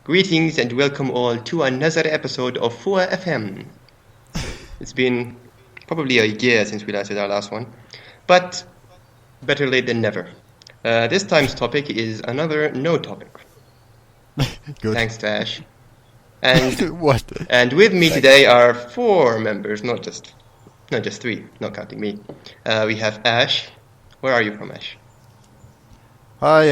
Greetings and welcome all to another episode of FuwaFM. It's been probably a year since we did our last one, but better late than never. This time's topic is another no topic. Good. Thanks to Ash. And What? And with me today are 4 members, not just 3, not counting me. We have Ash. Where are you from, Ash? Hi,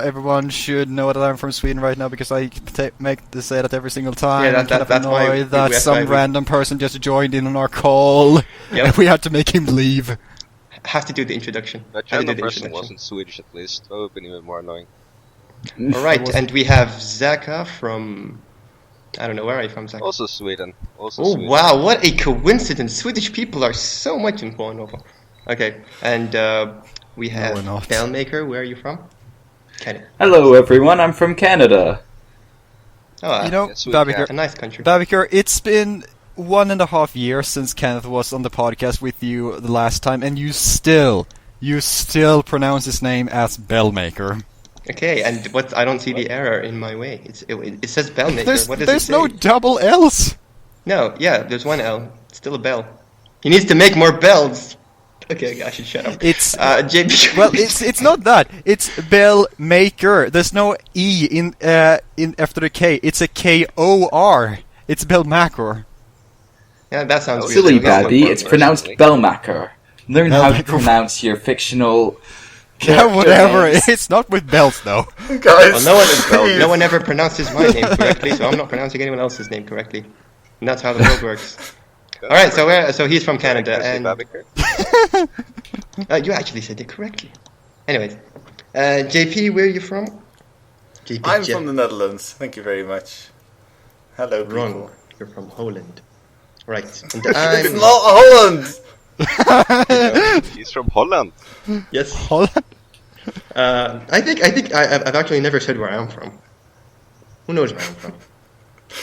everyone should know that I'm from Sweden right now because I make to say that every single time. Yeah, I'm kind of that's why annoyed that that's some why we- random person just joined in on our call, Yep. and we had to make him leave. Have to do the introduction. That Have to do random the person introduction. wasn't Swedish at least. That would have been even more annoying. Alright, and we have Zaka from... I don't know, where are you from, Zaka? Also Sweden. Also Oh Sweden. wow, what a coincidence! Swedish people are so much in Pornova. Okay, and we have we're not. Belmakor. Where are you from? Canada. Hello everyone, I'm from Canada. Oh, You know, yes, we Babiker, a nice country. Babiker, it's been 1.5 years since Kenneth was on the podcast with you the last time, and you still pronounce his name as Belmakor. Okay, and what? I don't see the error in my way. It says Belmakor. What does There's it say? no double L's. No, yeah, there's one L. It's still a bell. He needs to make more bells. Okay, I should shut up. It's Jptje. well, it's not that. It's Belmakor. There's no E in after the K. It's a K-O-R. It's Belmakor. Yeah, that sounds weird. Silly Okay, that's Babby, one it's point. pronounced Belmakor. Learn how to Belmakor. pronounce your fictional Yeah, whatever. names. It's not with bells though. Well, Guys, no one ever pronounces my name correctly, so I'm not pronouncing anyone else's name correctly. And that's how the world works. Alright, so he's from Canada, and Babiker? you actually said it correctly. Anyways, JP, where are you from? Jptje. I'm from the Netherlands. Thank you very much. Hello, people. Wrong. You're from Holland. Right. And It's I'm... not Holland! He's from Holland. Yes. Holland. I think I've actually never said where I'm from. Who knows where I'm from?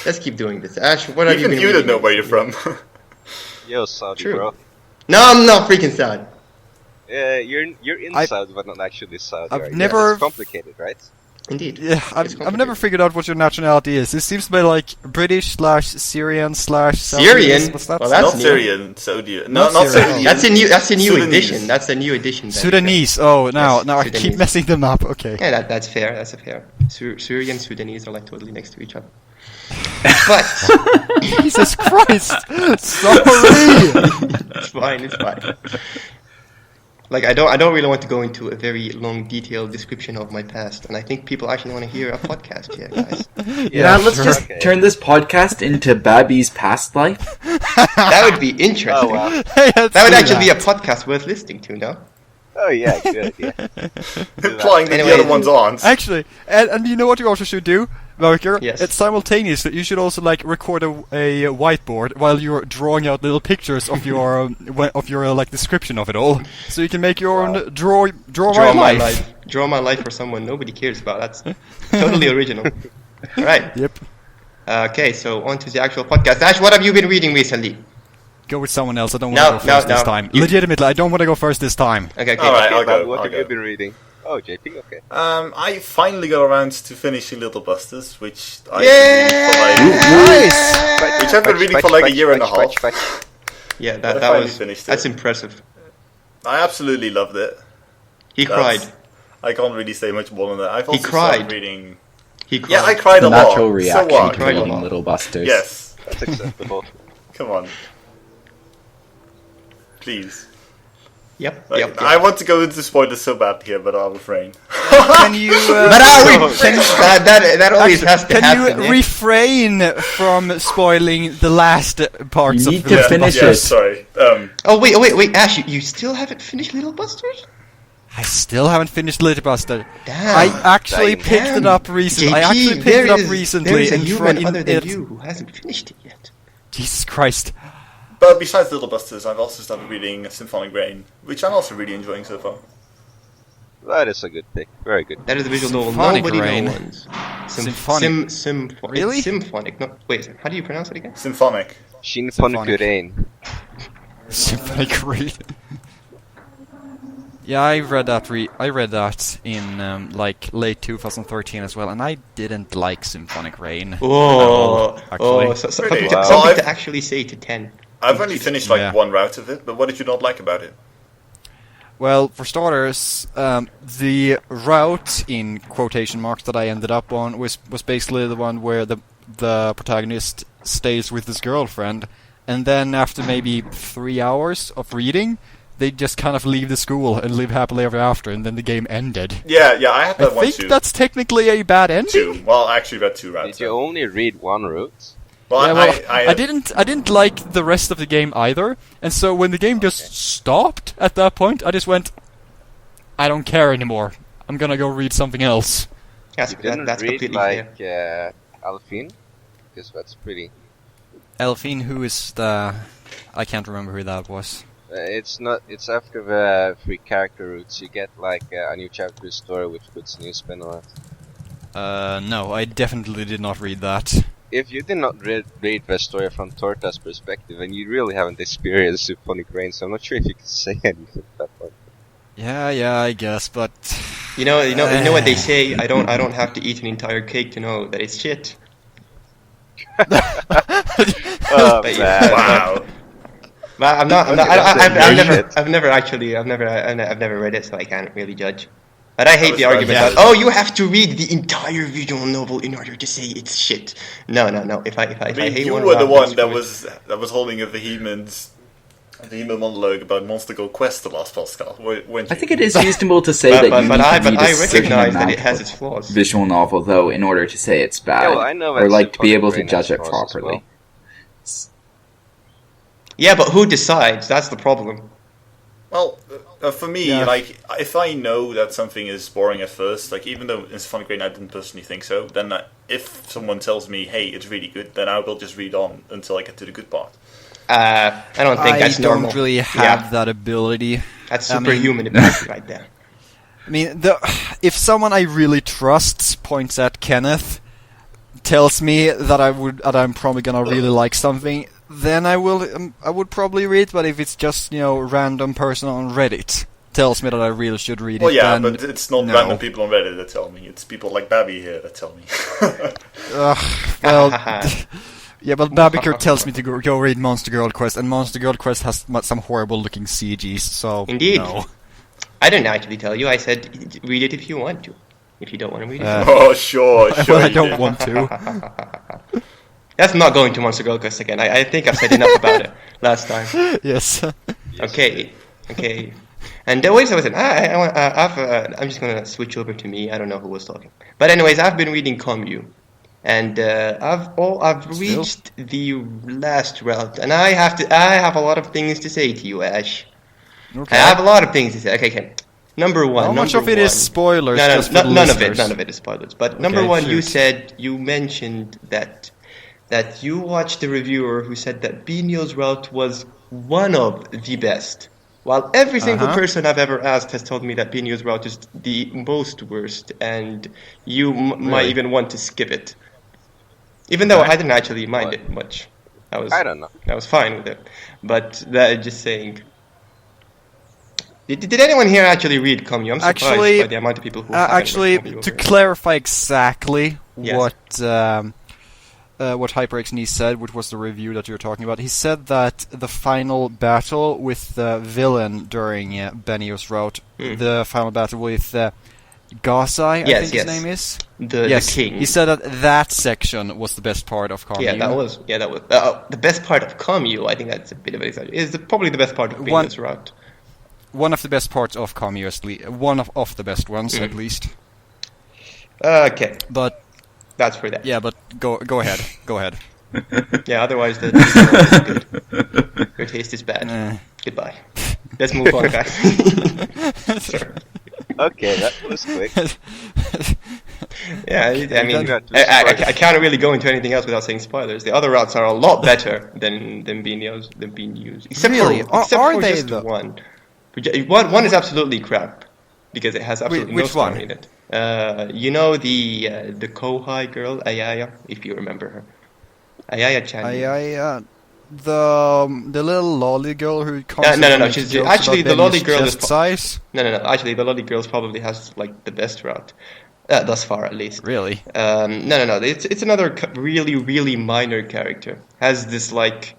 Let's keep doing this. Ash, what have you Even been you reading? don't know where you're from. Yo, Saudi, True. bro. No, I'm not freaking sad. You're in Saudi, but not actually Saudi. I've right? never- It's complicated, right? Indeed. Yeah, It's I've never complicated. figured out what your nationality is. It seems to be like British/Syrian/ Syrian? What's that? Well, that's Not new. Syrian, Saudi. Not Not Syrian. Syrian. That's a new Sudanese. edition. That's the new edition. Babiker. Sudanese. Oh, now Yes, I keep Sudanese. messing them up. Okay. Yeah, that's fair. That's a fair. Syrian and Sudanese are like totally next to each other. But Jesus Christ! Sorry. it's fine. It's fine. Like I don't really want to go into a very long, detailed description of my past, and I think people actually want to hear a podcast here, guys. Yeah, let's sure. just Okay. turn this podcast into Babby's past life. That would be interesting. Oh, wow. Hey, let's That would do actually be a podcast worth listening to, no? Oh, yeah, good idea. Implying that Anyway. the other ones aren't. Actually, and you know what you also should do, Babiker? Yes. It's simultaneous. You should also like record a whiteboard while you're drawing out little pictures of your like description of it all, so you can make your own draw Draw my life. Draw my life for someone nobody cares about. That's totally original. Right. Yep. Okay, so on to the actual podcast. Ash, what have you been reading recently? Go with someone else. I don't No, want to go first no, this no. time. You- Legitimately, I don't want to go first this time. Okay, okay. Alright, Okay, I'll Bob, go. what I'll have you go. been reading? Oh, JP, okay. I finally got around to finishing Little Busters, which I've Yeah! been reading for like a year and a half. Yeah, I that finally was finished it. that's impressive. I absolutely loved it. He That's- cried. I can't really say much more than that. I've also cried. started reading... He cried. Yeah, I cried a lot. Natural So reaction what? Cried a to lot. Little Busters. Yes. That's acceptable. Come on. Please. Yep. Like, Yep. I want to go into spoilers so bad here, but I'll refrain. Can you? But that always has to Can happen. you eh? refrain from spoiling the last parts You of need the to Little finish yeah, Busters? it. sorry. Oh wait, Ash, you still haven't finished Little Busters? I still haven't finished Little Buster. Damn. I actually Damn. picked it up recently. I actually picked there it up is- recently. There is a in human in- other than it's- you who hasn't finished it yet. Jesus Christ. But besides Little Busters, I've also started reading Symphonic Brain, which I'm also really enjoying so far. That is a good pick. Very good. That is a visual novel Symphonic nobody Rain. knows. Symphonic. Really? Symphonic. No, wait. How do you pronounce it again? Symphonic. Symphonic Rain. Symphonic Rain. Yeah, I read that. I read that in like late 2013 as well, and I didn't like Symphonic Rain. Actually. Really? Something, Wow. something Well, to actually say to 10. I've only finished one route of it, but what did you not like about it? Well, for starters, the route in quotation marks that I ended up on was basically the one where the protagonist stays with his girlfriend, and then after maybe 3 hours of reading, they just kind of leave the school and live happily ever after, and then the game ended. Yeah, I had that one too. I think that's technically a bad ending. 2. Well, I actually read 2 routes. Did you only read one route? Well, I didn't like the rest of the game either, and so when the game just stopped at that point, I just went, I don't care anymore. I'm gonna go read something else. Yes, You didn't that's read completely fair. Alfin? Because that's pretty... Elfine, who is the... I can't remember who that was. It's not. It's after the 3 character routes. You get like a new chapter of the story which puts new spin on it. No, I definitely did not read that. If you did not read the story from Torta's perspective, then you really haven't experienced Symphonic Rain, so I'm not sure if you can say anything at that point. Yeah, I guess, but You know what they say. I don't have to eat an entire cake to know that it's shit. Oh, But man. Wow. But I've never read it, so I can't really judge. But I hate the argument that you have to read the entire visual novel in order to say it's shit. No. If I hate you one, were the one that screw it. was holding a vehement monologue about Monster Go Quest the last podcast. I think it is reasonable to say that you need to read a certain recognize that amount it has of its flaws. visual novel, though, in order to say it's bad, Yeah, well, I know that or like to be Symphonic able to Rain judge has it flaws as properly. Yeah, but who decides? That's the problem. Well, for me, like, if I know that something is boring at first, like, even though in Symphonic Rain I didn't personally think so, then if someone tells me, hey, it's really good, then I will just read on until I get to the good part. I don't think that's normal. I don't really have that ability. That's superhuman ability right there. I mean, if someone I really trust points at Kenneth, tells me that I'm probably gonna really like something, then I would probably read. But if it's just random person on Reddit tells me that I really should read it, Well, yeah, then but it's not random people on Reddit that tell me. It's people like Babby here that tell me. Yeah, but Babiker tells me to go read Monster Girl Quest, and Monster Girl Quest has some horrible looking CGs. So Indeed. no. I didn't actually tell you. I said read it if you want to. If you don't want to read it, Oh, sure. Well, I you don't did. want to. That's not going to Monster Girl Quest again. I think I've said enough about it last time. Yes. Okay. And wait a second. I'm just gonna switch over to me. I don't know who was talking. But anyways, I've been reading Commune, and I've reached the last route, and I have a lot of things to say to you, Ash. Okay. I have a lot of things to say. Okay. Number one. How much of it is spoilers? No, just for the none of it. listeners? None of it is spoilers. But number one, shoot. you mentioned that you watched the reviewer who said that Binio's route was one of the best. While every single person I've ever asked has told me that Binio's route is the most worst, and you might even want to skip it. Even though I didn't actually mind it much. I don't know. I was fine with it. But just saying. Did anyone here actually read Commune? I'm surprised by the amount of people who haven't read Commune. To clarify exactly Yes. what HyperX Knee said, which was the review that you were talking about, he said that the final battle with the villain during Benio's route, the final battle with Gazai, I think his name is? The king. He said that section was the best part of Commune. Yeah, that was the best part of Commune. I think that's a bit of an exaggeration. Is probably the best part of Benio's route. One of the best parts of Commune, one of the best ones, at least. Okay. But that's for that. Yeah, but go ahead. Go ahead. Yeah, otherwise the taste is good. Your taste is bad. Goodbye. Let's move on, guys. Sure. Okay, that was quick. Yeah, I mean, I can't really go into anything else without saying spoilers. The other routes are a lot better than Binio's. Except Really? for Are they, just though? one. One is absolutely crap because it has absolutely no Which story one? in it. You know the Kohai girl, Ayaya, if you remember her. Ayaya-chan. the little lolly girl who constantly no. makes She's jokes actually about the lolly Benny's girl chest is size? No. Actually, the lolly girl probably has like the best route, thus far at least. Really? No. It's another really minor character. Has this like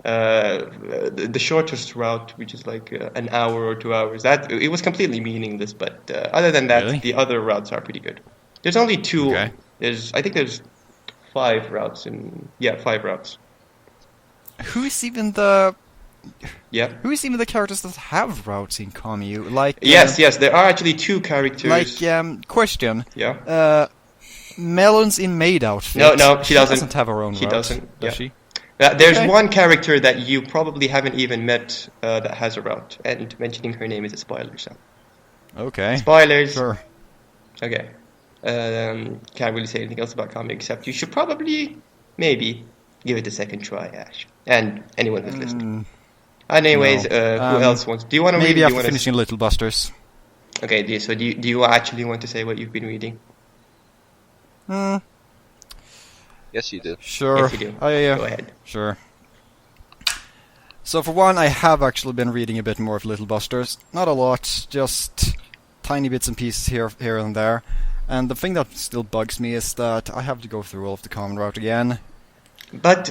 the shortest route, which is like an hour or 2 hours. That it was completely meaningless, but other than that, Really? the other routes are pretty good. There's only two. Okay. I think there's 5 routes 5 routes. Who is even the Yeah. characters that have routes in Commune? Like Yes. There are actually 2 characters. Like question. Yeah. Melons in maid outfit. No, she doesn't. Doesn't have her own She route, doesn't. does Yeah. she? There's Okay. one character that you probably haven't even met that has a route, and mentioning her name is a spoiler. So Okay. spoilers. Sure. Okay. Can't really say anything else about comic except you should probably, maybe, give it a second try, Ash, and anyone who's listening. Anyways, No. who else wants? Do you want to read? Maybe Do you after wanna finishing Little Busters. Okay. Do you actually want to say what you've been reading? Yes, you do. Sure. Yes, you do. Oh, yeah. Go ahead. Sure. So for one, I have actually been reading a bit more of Little Busters. Not a lot, just tiny bits and pieces here and there. And the thing that still bugs me is that I have to go through all of the common route again. But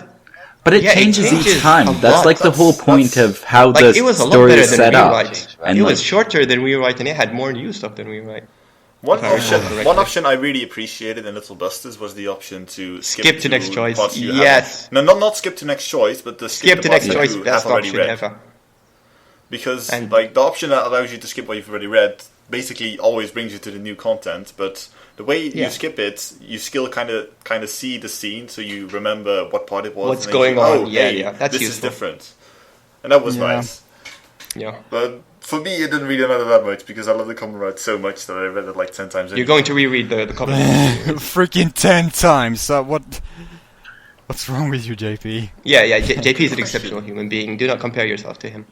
it yeah, it changes each changes time. a That's lot. like the whole point of how like the it was a lot story better is than set up. Rewrite. And It like, was shorter than Rewrite, and it had more new stuff than Rewrite. One If I recall option, correctly. I really appreciated in Little Busters was the option to Skip to next choice. parts you Yes. haven't. No, not skip to next choice, but the Skip to parts next that choice, you best have already option read. ever. Because And- like the option that allows you to skip what you've already read basically always brings you to the new content, but the way Yeah. you skip it, you still kind of see the scene, so you remember what part it was. What's and then you going think, on. Oh, Yeah, hey, yeah, that's this is useful. different, and that was Yeah. nice. Yeah. But for me, it didn't really matter that much because I love the common route so much that I read it like 10 times. You're going to reread the comic. Freaking 10 times! What's wrong with you, JP? Yeah. JP is an exceptional human being. Do not compare yourself to him.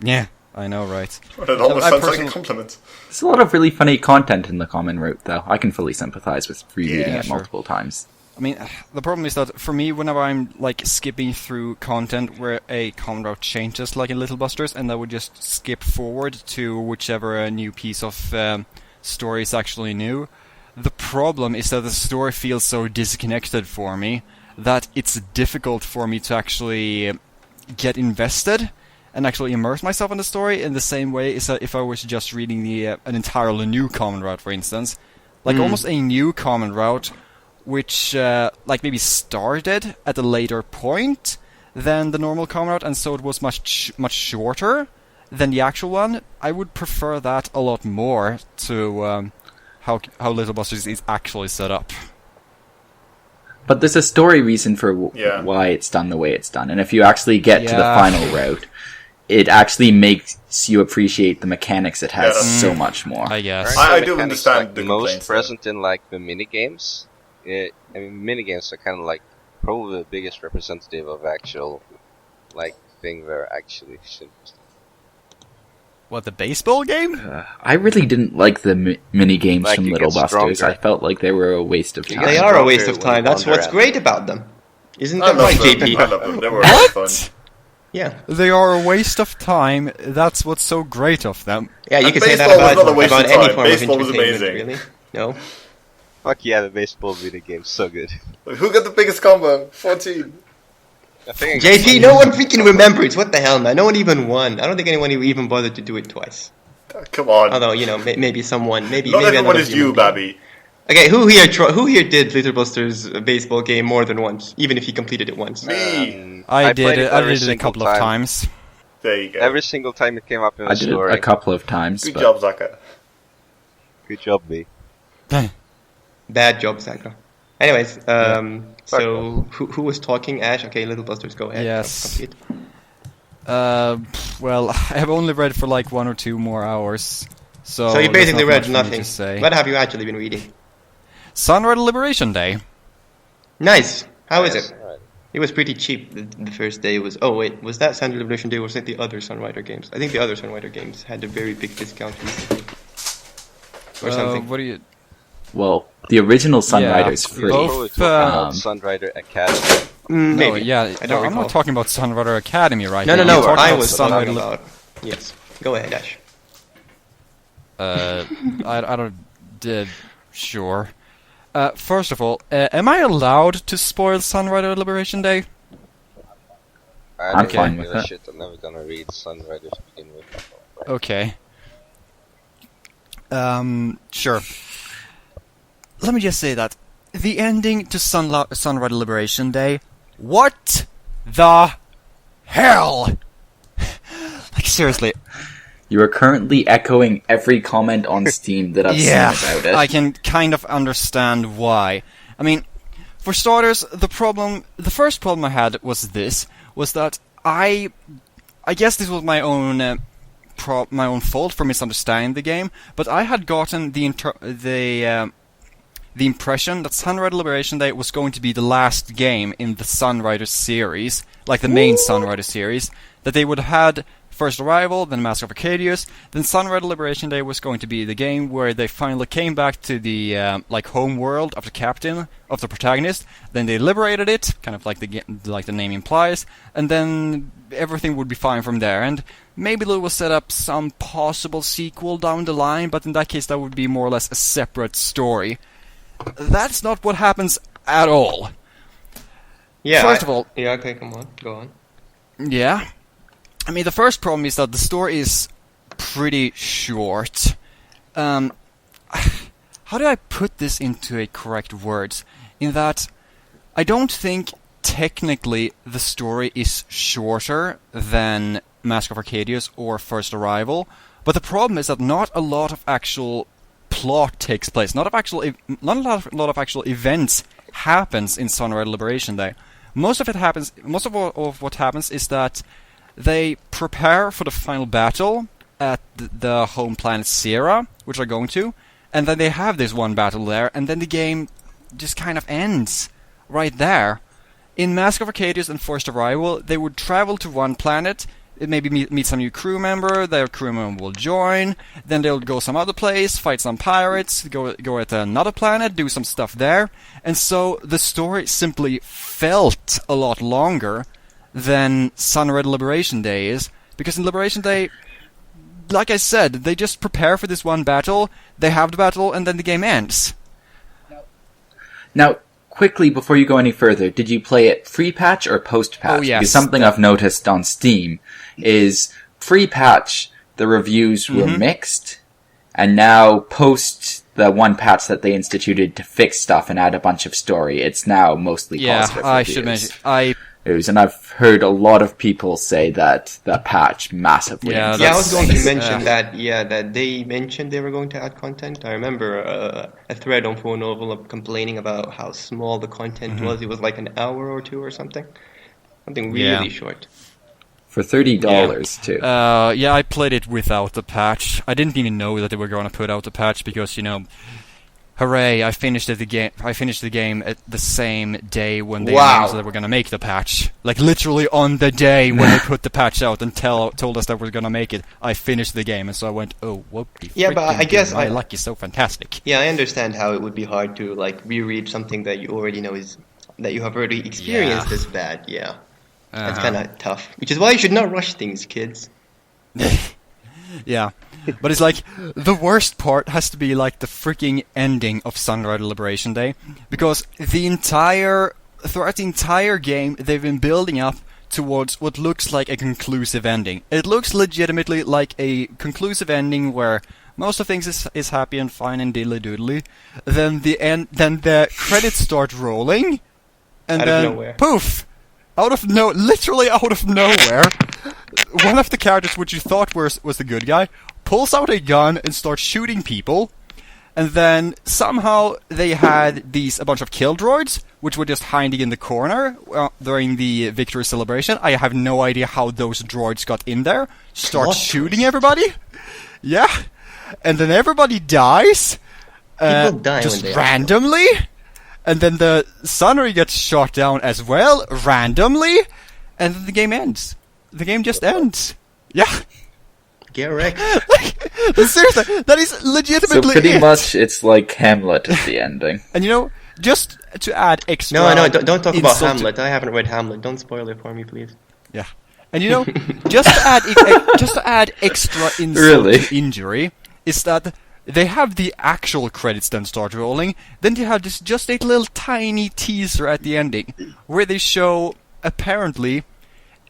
Yeah, I know, right? It almost I sounds like personally- a compliment. there's a lot of really funny content in the common route, though. I can fully sympathize with rereading Yeah, it sure. multiple times. I mean, the problem is that for me, whenever I'm like skipping through content where a common route changes, like in Little Busters, and I would just skip forward to whichever new piece of story is actually new, the problem is that the story feels so disconnected for me that it's difficult for me to actually get invested and actually immerse myself in the story in the same way as if I was just reading an entirely new common route, for instance. Like almost a new common route which like maybe started at a later point than the normal common route, and so it was much shorter than the actual one. I would prefer that a lot more to how Little Busters is actually set up. But there's a story reason for Yeah. why it's done the way it's done. And if you actually get to the Yeah. final route, it actually makes you appreciate the mechanics it has Yeah, that's- so much more. I guess. I The do mechanics, understand like, the most complaints there. present in like the mini games. I mean, mini games are kind of like probably the biggest representative of actual like thing where actually should. What, the baseball game? I really didn't like the mini games Like, from you Little get Busters. stronger. I felt like they were a waste of time. They are a waste Stronger of when time. you That's what's wander great about them. Isn't I that right, love them. I JP? love them. They were a lot of fun. Yeah. They are a waste of time. That's what's so great of them. Yeah, you And can say that baseball was about, not a waste of any time. form Baseball of was entertainment, amazing. really. No? Fuck yeah, the baseball mini game's so good. Who got the biggest combo? 14. I think I got JP, no one freaking remembers. What the hell, man? No one even won. I don't think anyone even bothered to do it twice. Come on. Although, maybe someone, maybe Not everyone another is human you, being. Babby. Okay, who here did Little Busters baseball game more than once, even if he completed it once? Me. I played did it. I every did it a single couple of time. times. There you go. Every single time it came up in I the did it story. a couple of times. Good but job, Zaka. Good job, me. Bad job, Zaka. Anyways, so who was talking? Ash? Okay, Little Busters, go ahead. Yes. Complete. Well, I have only read for like 1 or 2 more hours. So So you there's basically not read much for me nothing. to say. What have you actually been reading? Sunrise Liberation Day. Nice. How is Yes, it? alright. It was pretty cheap. The first day was. Oh wait, was that Sunrise Liberation Day? Or was it the other Sunrider games? I think the other Sunrider games had a very big discount recently, or something. What do you? Well, the original Yeah, Sunrider's free. both, Probably talking about um, Sunrider Academy. No, Maybe. yeah, I don't I'm recall. not talking about Sunrider Academy right No, now. no, I'm no. talking I about was Sunrider talking about. Yes. Go ahead, Ash. I don't. Sure. First of all, am I allowed to spoil Sunrider Liberation Day? I don't fine give with a it. shit. I'm never gonna read Sunrider to begin with. Okay. Sure. Let me just say that the ending to Sunrider Liberation Day. What the hell? Like seriously. You are currently echoing every comment on Steam that I've Yeah, seen about it. I can kind of understand why. I mean, for starters, the first problem I had was that I guess this was my own fault for misunderstanding the game, but I had gotten the impression that Sunrider Liberation Day was going to be the last game in the Sunrider series, like the main Sunrider series, that they would have had First Arrival, then Mask of Arcadius, then Sunrider Liberation Day was going to be the game where they finally came back to the home world of the captain, of the protagonist, then they liberated it, kind of like the name implies, and then everything would be fine from there, and maybe they will set up some possible sequel down the line, but in that case that would be more or less a separate story. That's not what happens at all. Yeah. First of all... Yeah, okay, come on. Go on. Yeah. I mean, the first problem is that the story is pretty short. How do I put this into a correct words? In that, I don't think technically the story is shorter than Mask of Arcadius or First Arrival, but the problem is that not a lot of actual plot takes place. Not a lot of actual events happens in Sunrider Liberation Day. Most of what happens is that they prepare for the final battle at the home planet Sierra, which they're going to, and then they have this one battle there, and then the game just kind of ends right there. In Mask of Arcadius and First Arrival, they would travel to one planet, maybe meet some new crew member, their crew member will join, then they'll go some other place, fight some pirates, go at another planet, do some stuff there, and so the story simply felt a lot longer than Sunrider Liberation Day is, because in Liberation Day, like I said, they just prepare for this one battle, they have the battle, and then the game ends. Now, quickly, before you go any further, did you play it pre-patch or post-patch? Oh, yes. Because something I've noticed on Steam is pre-patch, the reviews were mixed, and now post the one patch that they instituted to fix stuff and add a bunch of story, it's now mostly positive I reviews. should mention, And I've heard a lot of people say that the patch massively Yeah, improved Yeah, I was going to things. mention that. Yeah, that they mentioned they were going to add content. I remember a thread on Fuwa Novel complaining about how small the content was. It was like an hour or two or something. Something really short. For $30 too. Yeah, I played it without the patch. I didn't even know that they were going to put out the patch because, hooray! I finished the game at the same day when they announced that they were going to make the patch. Like literally on the day when they put the patch out and told us that we're going to make it, I finished the game, and so I went, "Oh, whoopty!" Yeah, but I guess my luck is so fantastic. Yeah, I understand how it would be hard to reread something that you already know that you have already experienced as bad. Yeah, that's kind of tough. Which is why you should not rush things, kids. Yeah, but it's like the worst part has to be like the freaking ending of Sunrider Liberation Day, because throughout the entire game they've been building up towards what looks like a conclusive ending. It looks legitimately like a conclusive ending where most of things is happy and fine and diddly doodly. Then the credits start rolling, and Out of then nowhere. poof, literally out of nowhere. One of the characters, which you thought was the good guy, pulls out a gun and starts shooting people, and then somehow they had a bunch of kill droids, which were just hiding in the corner during the victory celebration. I have no idea how those droids got in there. Start Plot shooting twist. everybody. Yeah, and then everybody dies. People die just when they randomly. And then the Sunray gets shot down as well, randomly, and then the game ends. The game just ends. Yeah. Get wrecked. Seriously, that is So legitimately pretty it. much, it's like Hamlet at the ending. And you know, just to add extra. No, don't talk about insult to- Hamlet. I haven't read Hamlet. Don't spoil it for me, please. Yeah, and you know, just to add extra insult Really? to injury is that they have the actual credits then start rolling. Then they have this just a little tiny teaser at the ending where they show apparently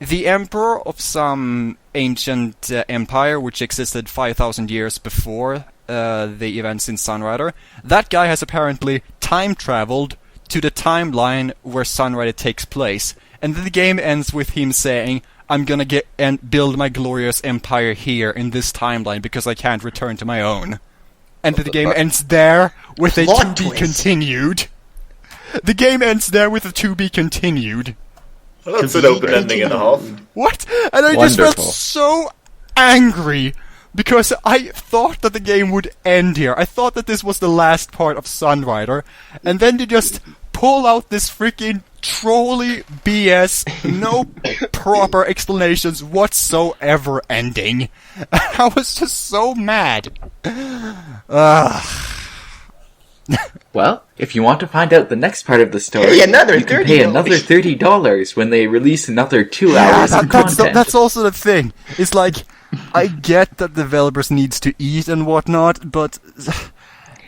the emperor of some ancient empire which existed 5,000 years before the events in Sunrider. That guy has apparently time traveled to the timeline where Sunrider takes place, and then the game ends with him saying, "I'm gonna get and build my glorious empire here in this timeline because I can't return to my own." And the game ends there with a Plot to be twist. continued. The game ends there with a to be continued. Well, that's an open ending and a half. What? And I just felt Wonderful. so angry because I thought that the game would end here. I thought that this was the last part of Sunrider, and then they just pull out this freaking trolly BS, no proper explanations whatsoever ending. I was just so mad. Well, if you want to find out the next part of the story, Hey, another you can $30. pay another $30 when they release another 2 hours of content. That's also the thing. It's like, I get that developers needs to eat and whatnot, but...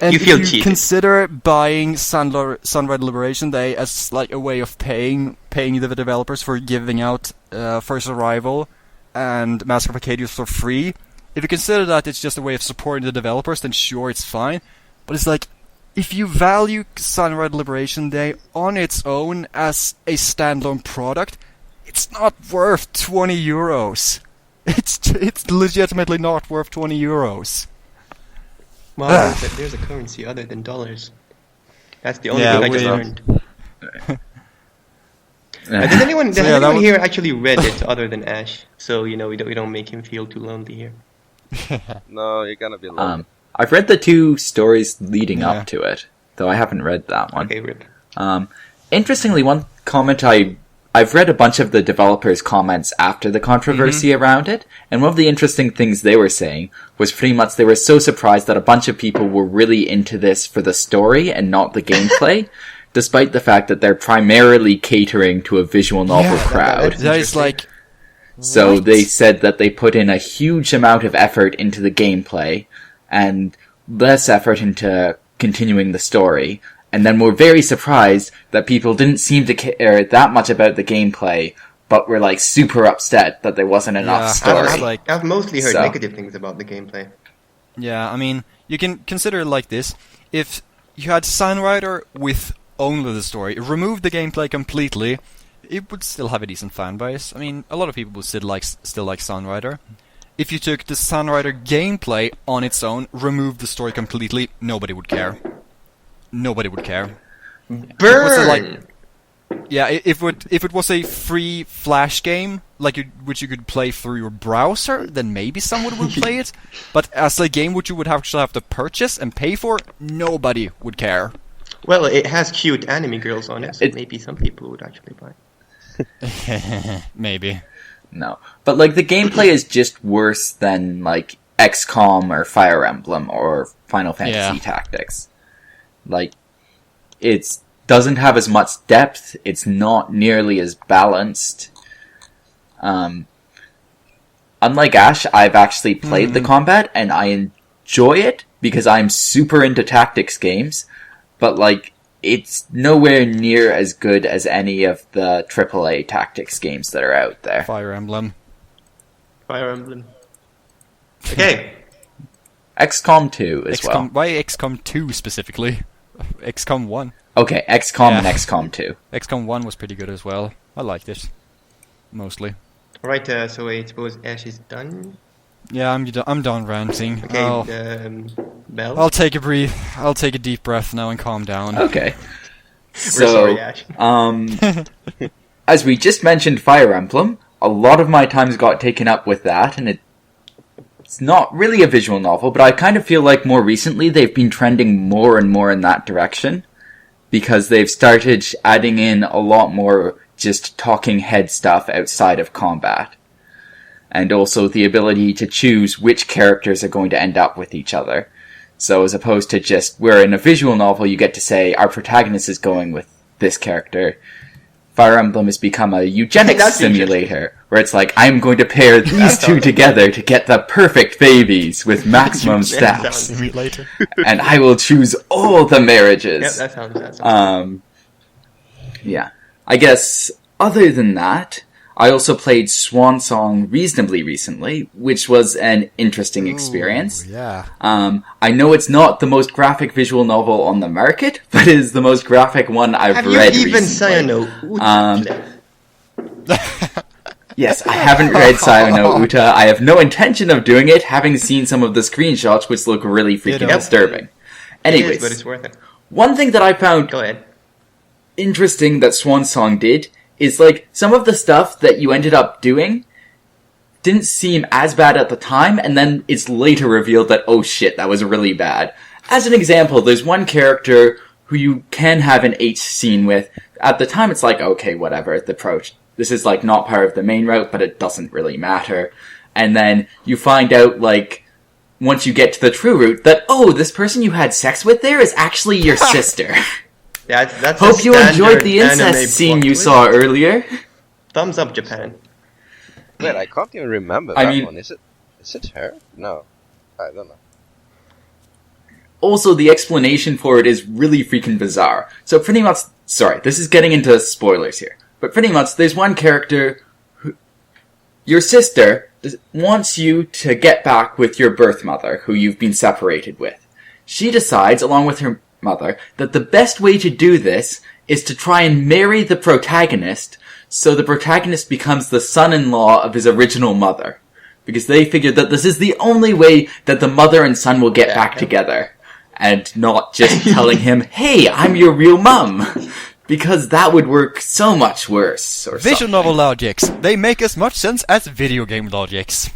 And You feel if you cheated. consider buying Sunrise Liberation Day as like a way of paying the developers for giving out First Arrival and Mask of Arcadius for free, if you consider that it's just a way of supporting the developers, then sure, it's fine. But it's like, if you value Sunrise Liberation Day on its own as a standalone product, it's not worth 20 euros. It's legitimately not worth 20 euros. Wow, there's a currency other than dollars. That's the only Yeah, thing I just we- learned. Has anyone So, yeah, that was- here actually read it other than Ash? So we don't make him feel too lonely here. No, you're gonna be alone. I've read the 2 stories leading Yeah. up to it, though I haven't read that one. Okay, rip. Interestingly, one comment I've read a bunch of the developers' comments after the controversy around it, and one of the interesting things they were saying was pretty much they were so surprised that a bunch of people were really into this for the story and not the gameplay, despite the fact that they're primarily catering to a visual novel crowd. that's That is like... So What? they said that they put in a huge amount of effort into the gameplay and less effort into continuing the story, and then were very surprised that people didn't seem to care that much about the gameplay, but were like super upset that there wasn't enough Yeah, story. I was like- I've mostly heard So- negative things about the gameplay. Yeah, I mean, you can consider it like this. If you had Sunrider with only the story, remove the gameplay completely, it would still have a decent fan base. I mean, a lot of people would still like Sunrider. If you took the Sunrider gameplay on its own, remove the story completely, nobody would care. Nobody would care. Burn! Yeah, if it was a free Flash game, which you could play through your browser, then maybe someone would play it. But as a game which you would actually have to purchase and pay for, nobody would care. Well, it has cute anime girls on it, so It- maybe some people would actually buy. Maybe. No. But like the gameplay is just worse than like XCOM or Fire Emblem or Final Fantasy Yeah. Tactics. Like, it doesn't have as much depth, it's not nearly as balanced. Unlike Ash, I've actually played the combat, and I enjoy it, because I'm super into tactics games, but like, it's nowhere near as good as any of the AAA tactics games that are out there. Fire Emblem. Fire Emblem. Okay. XCOM 2 as well. Why XCOM 2 specifically? XCOM 1. Okay, XCOM and Yeah. XCOM 2. XCOM 1 was pretty good as well. I liked it. Mostly. Alright, so I suppose Ash is done. Yeah, I'm done ranting. Okay, Bell. I'll take a breathe. I'll take a deep breath now and calm down. Okay. We're sorry, Ash. As we just mentioned Fire Emblem, a lot of my times got taken up with that, and it's not really a visual novel, but I kind of feel like more recently they've been trending more and more in that direction, because they've started adding in a lot more just talking head stuff outside of combat. and also the ability to choose which characters are going to end up with each other. So as opposed to just, where in a visual novel you get to say, our protagonist is going with this character, Fire Emblem has become a eugenics simulator, where it's like, I'm going to pair these two together to get the perfect babies with maximum stats. And I will choose all the marriages. Yeah, that sounds yeah. I guess, other than that, I also played Swan Song reasonably recently, which was an interesting experience. Yeah. I know it's not the most graphic visual novel on the market, but it is the most graphic one I've read recently. Yes, I haven't read Sayo no Uta. I have no intention of doing it, having seen some of the screenshots, which look really freaking disturbing. Anyways, but it's worth it. One thing that I found interesting that Swan Song did is, like, some of the stuff that you ended up doing didn't seem as bad at the time, and then it's later revealed that, oh shit, that was really bad. As an example, there's one character who you can have an H scene with. At the time, it's like, okay, whatever, the approach. This is, like, not part of the main route, but it doesn't really matter. And then you find out, like, once you get to the true route, that, oh, this person you had sex with there is actually your sister. That's Hope you enjoyed the incest scene you saw earlier. Thumbs up, Japan. Wait, I can't even remember that one. Is it her? No. I don't know. Also, the explanation for it is really freaking bizarre. So pretty much, sorry, this is getting into spoilers here. But pretty much, there's one character who, your sister wants you to get back with your birth mother, who you've been separated with. She decides, along with her mother, that the best way to do this is to try and marry the protagonist, so the protagonist becomes the son-in-law of his original mother. Because they figured that this is the only way that the mother and son will get back together. And not just telling him, hey, I'm your real mum. Because that would work so much worse. Or Visual novel logics. They make as much sense as video game logics.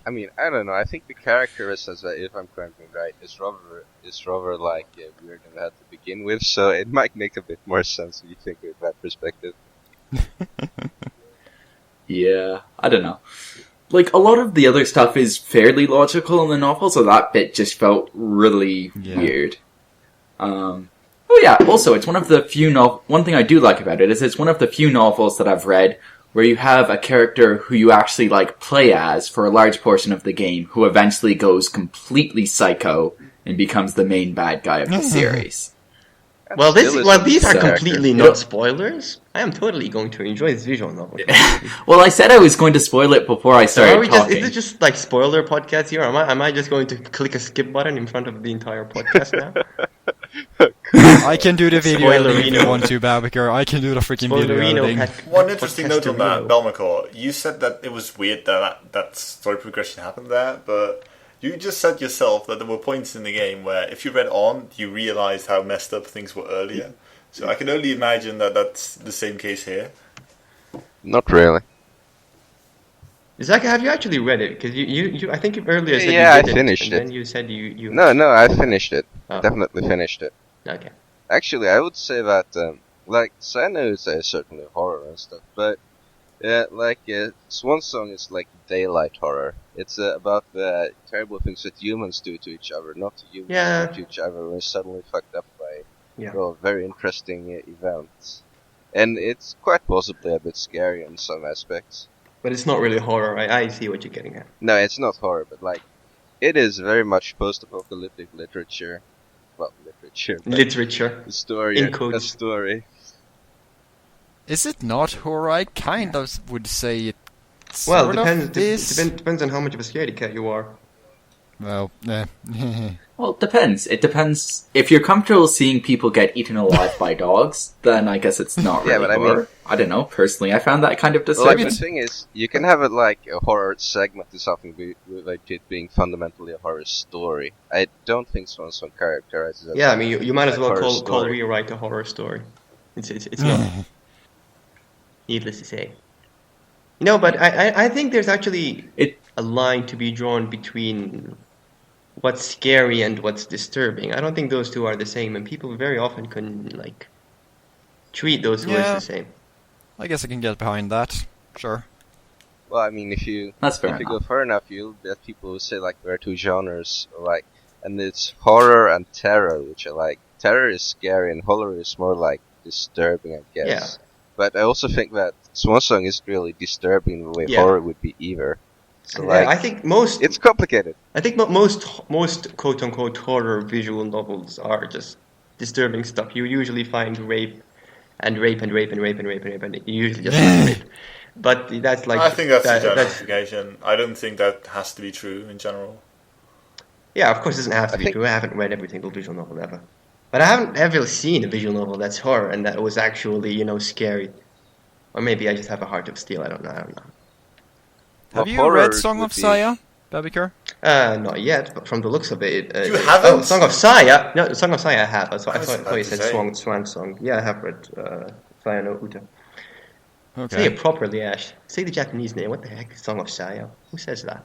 I mean, I don't know. I think the character is, if I'm correctly right, is rather like weird than that to begin with. So it might make a bit more sense if you think with that perspective. Yeah, I don't know. Like, a lot of the other stuff is fairly logical in the novel, so that bit just felt really weird. Oh yeah, also, it's one of the few one thing I do like about it is it's one of the few novels that I've read where you have a character who you actually, like, play as for a large portion of the game, who eventually goes completely psycho and becomes the main bad guy of the series. Well, these are completely not spoilers. I am totally going to enjoy this visual novel. Well, I said I was going to spoil it before I started talking. Is it just like spoiler podcast here? Am I just going to click a skip button in front of the entire podcast now? I can do the video editing if you want to, Babiker. I can do the freaking video editing. One interesting note on that, Belmakor. You said that it was weird that story progression happened there, but you just said yourself that there were points in the game where if you read on, you realized how messed up things were earlier. So I can only imagine that that's the same case here. Not really. Zaka, have you actually read it? Because you I think you earlier said I finished it. And then you said you... No, I finished it. Oh. Definitely finished it. Okay. Actually, I would say that, so I know it's certainly horror and stuff, but, Swan Song is like daylight horror. It's about the terrible things that humans do to each other, not to humans do to each other, when suddenly fucked up by very interesting events. And it's quite possibly a bit scary in some aspects. But it's not really horror, right? I see what you're getting at. No, it's not horror, but it is very much post-apocalyptic literature. Well, literature. A story. In quotes. A story. Is it not horror? I kind of would say it. Depends on how much of a scaredy cat you are. Well, Well, it depends. It depends. If you're comfortable seeing people get eaten alive by dogs, then I guess it's not really horror. I don't know. Personally, I found that kind of disturbing. The thing is, you can have it like a horror segment to something like it being fundamentally a horror story. I don't think Swan Song characterizes it. Yeah, I mean, you might as well call Rewrite a horror story. It's not. Needless to say. No, but I think there's actually a line to be drawn between what's scary and what's disturbing. I don't think those two are the same, and people very often can treat those words the same. I guess I can get behind that. Sure. Well, I mean, if you That's fair go enough. far enough, you'll get people who say like there are two genres, like, and it's horror and terror, which I like. Terror is scary, and horror is more like disturbing, I guess. Yeah. But I also think that Swansong is really disturbing the way Yeah. horror would be either. So Yeah, like, I think most it's complicated. I think most quote unquote horror visual novels are just disturbing stuff. You usually find rape and rape and rape and rape and rape and rape, and you usually just find rape. But that's like I think that's a that's generalization. I don't think that has to be true in general. yeah. Of course, it doesn't have to I be think- true. I haven't read every single visual novel ever, but I haven't ever seen a visual novel that's horror and that was actually scary. Or maybe I just have a heart of steel. I don't know. Have Well, you horror read Song would of be- Saya, Babiker? Not yet, but from the looks of it, You haven't? Song of Saya. No, Song of Saya I have. I thought you about said to say. Swan Song. Yeah, I have read Saya no Uta. Say Okay. it properly, Ash. Say the Japanese name. What the heck is Song of Saya? Who says that?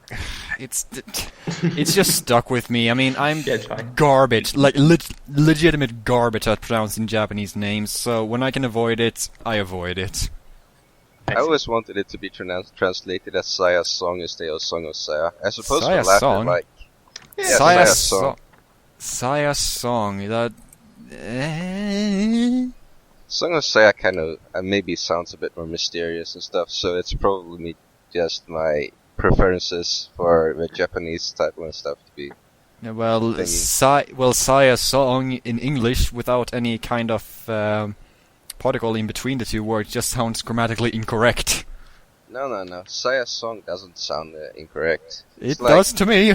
It's just stuck with me. I mean, I'm Yeah, it's fine. garbage, like legitimate garbage at pronouncing Japanese names. So when I can avoid it, I avoid it. I always wanted it to be translated as Saya's song instead of Song of Saya. I suppose Saya's the latter, song? like, Saya's Saya's song. Saya's song. That. Song of Saya kind of maybe sounds a bit more mysterious and stuff, so it's probably just my preferences for the Japanese title and stuff to be. Well, Thingy. Saya's song in English without any kind of particle in between the two words just sounds grammatically incorrect. No. Saya's song doesn't sound incorrect. It It's like, does to me.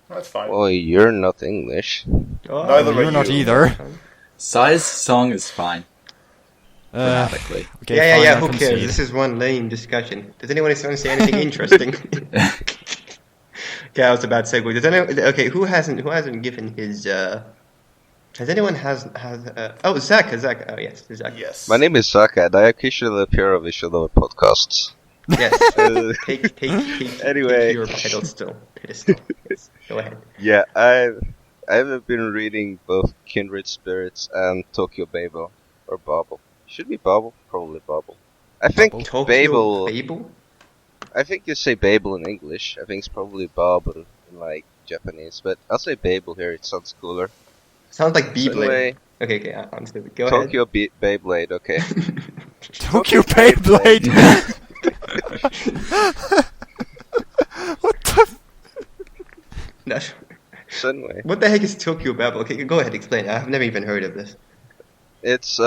That's fine. well, you're not English. Oh, Neither You're are not you. either. Sai's song is fine, grammatically. Okay, yeah, fine, I who cares? concede. This is one lame discussion. Does anyone want to say anything interesting? Okay, I was about to segue. Okay, who hasn't given his? Has anyone oh, Zach. Oh yes, Zach. Yes. My name is Saka, and I occasionally appear on Ashadow podcasts. Yes. Uh, Take Anyway. your pedestal. Yes. Go ahead. Yeah, I've been reading both Kindred Spirits and Tokyo Babel, or Babel. Should be Babel, probably Babel. I think Tokyo Babel. Babel? I think you say Babel in English. I think it's probably Babel in like Japanese, but I'll say Babel here. It sounds cooler. Sounds like So Beyblade. anyway, Okay, I'm stupid. Go Tokyo Beyblade. Okay. Tokyo Beyblade! What the? ahead. So anyway, What the heck is Tokyo Babel? Okay, go ahead, explain. I've never even heard of this. it's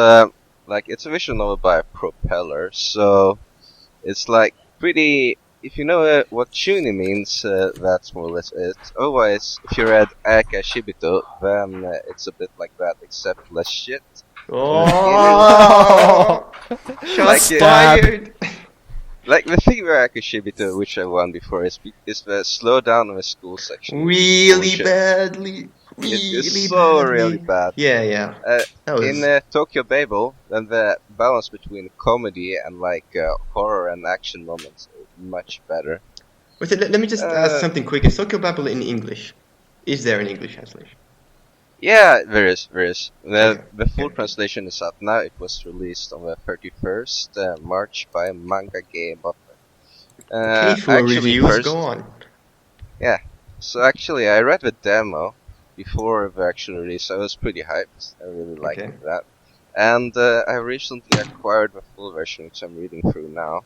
it's a visual novel by a Propeller. So it's like pretty. If you know what Chuni means, that's more or less it. Otherwise, if you read Aka Shibito, then it's a bit like that, except less shit. Oh! Shots Like, fired! Like the thing with Aka Shibito, which I won before, is the slowdown of the school section. Really Bullshit. badly. It's so really bad. Yeah. That was... In Tokyo Babel, then the balance between comedy and like horror and action moments is much better. Wait, let me just ask something quick. Is Tokyo Babel in English? Is there an English translation? Yeah, there is. Okay. The full translation is out now. It was released on the 31st March by Manga Game. Okay, for actually reviews, first- go on. So actually, I read the demo before the actual release. I was pretty hyped. I really liked Okay. that. And I recently acquired the full version, which I'm reading through now.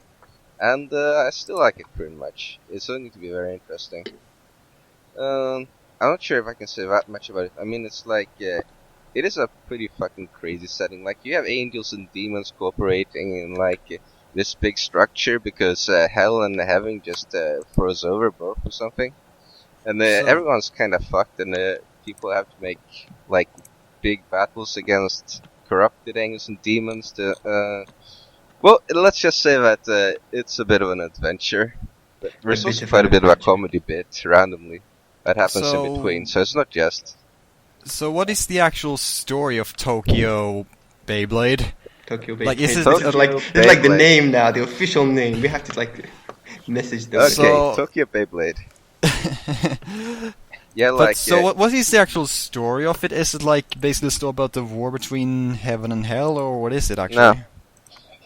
And I still like it pretty much. It's going to be very interesting. I'm not sure if I can say that much about it. I mean, it's like, it is a pretty fucking crazy setting. Like, you have angels and demons cooperating in, like, this big structure because hell and heaven just froze over both or something. And everyone's kind of fucked, and people have to make, like, big battles against corrupted angels and demons to, well, let's just say that it's a bit of an adventure. But there's bit also of quite a an bit of a adventure. comedy bit, randomly, that happens So- in between, so it's not just... So what is the actual story of Tokyo Beyblade? Tokyo Babel. Like, is it- it's like the Beyblade. name now, the official name. We have to like message them. Okay, So- Tokyo Beyblade. Yeah, But like... so what is the actual story of it? Is it like basically a story about the war between heaven and hell, or what is it actually? No.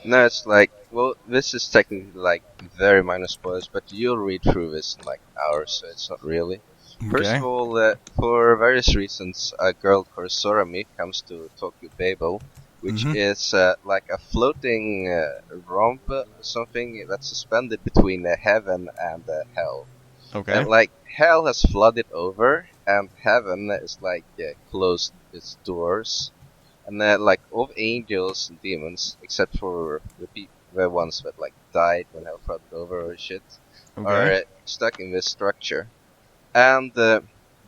No, it's like, well, this is technically like very minor spoilers, but you'll read through this in like hours, so it's not really. First Okay. of all, for various reasons, a girl called Sorami comes to Tokyo Babel, which is like a floating romp, something that's suspended between heaven and hell. Okay. And like hell has flooded over, and heaven is like closed its doors, and like all angels and demons, except for the ones that like died when hell flooded over or shit, are stuck in this structure. And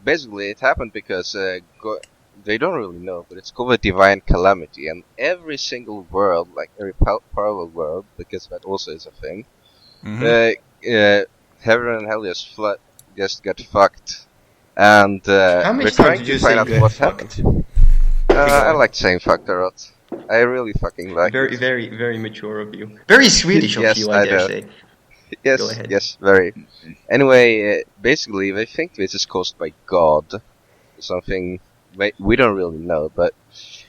basically, it happened because they don't really know, but it's called a divine calamity, and every single world, like every parallel world, because that also is a thing, heaven and hell just got fucked, and How we're many times trying did to you find say out get what fucked? happened. I like saying fucked a lot. I really fucking like Very, it. very, very mature of you. Very Swedish of Yes, you, I dare know. say. Yes, Go ahead. yes, very. Anyway, basically, they think this is caused by God. Something we don't really know, but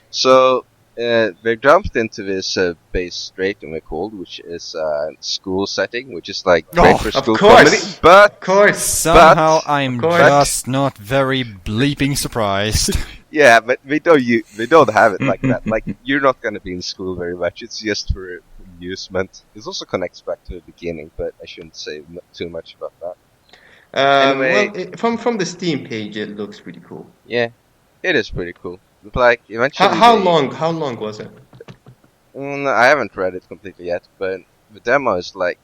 so they jumped into this base straight, we called, which is a school setting, which is like great for school comedy. But Of course, somehow I'm course. just not very bleeping surprised. yeah, but they don't have it like that. Like you're not gonna be in school very much. It's just for amusement. This also connects back to the beginning, but I shouldn't say too much about that. Anyway, well, from the Steam page, it looks pretty cool. Yeah, it is pretty cool. But like eventually, How long was it? I haven't read it completely yet, but the demo is like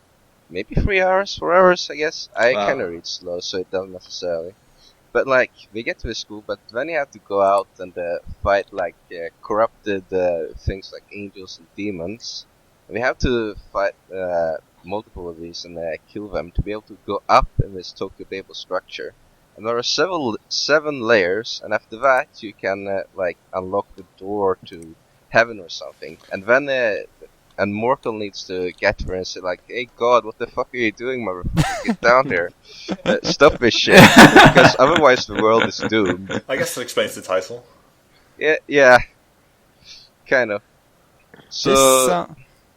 maybe 3 hours, 4 hours, I guess. I Wow. kind of read slow, so it doesn't necessarily. But like we get to the school, but then you have to go out and fight like corrupted things like angels and demons. And we have to fight multiple of these and kill them to be able to go up in this Tokyo Babel structure. And there are seven layers, and after that you can like unlock the door to heaven or something. And then and Mortal needs to get there and say like, "Hey God, what the fuck are you doing, motherfucker? Get down here! Stop this shit, because otherwise the world is doomed." I guess that explains the title. Yeah, kind of. So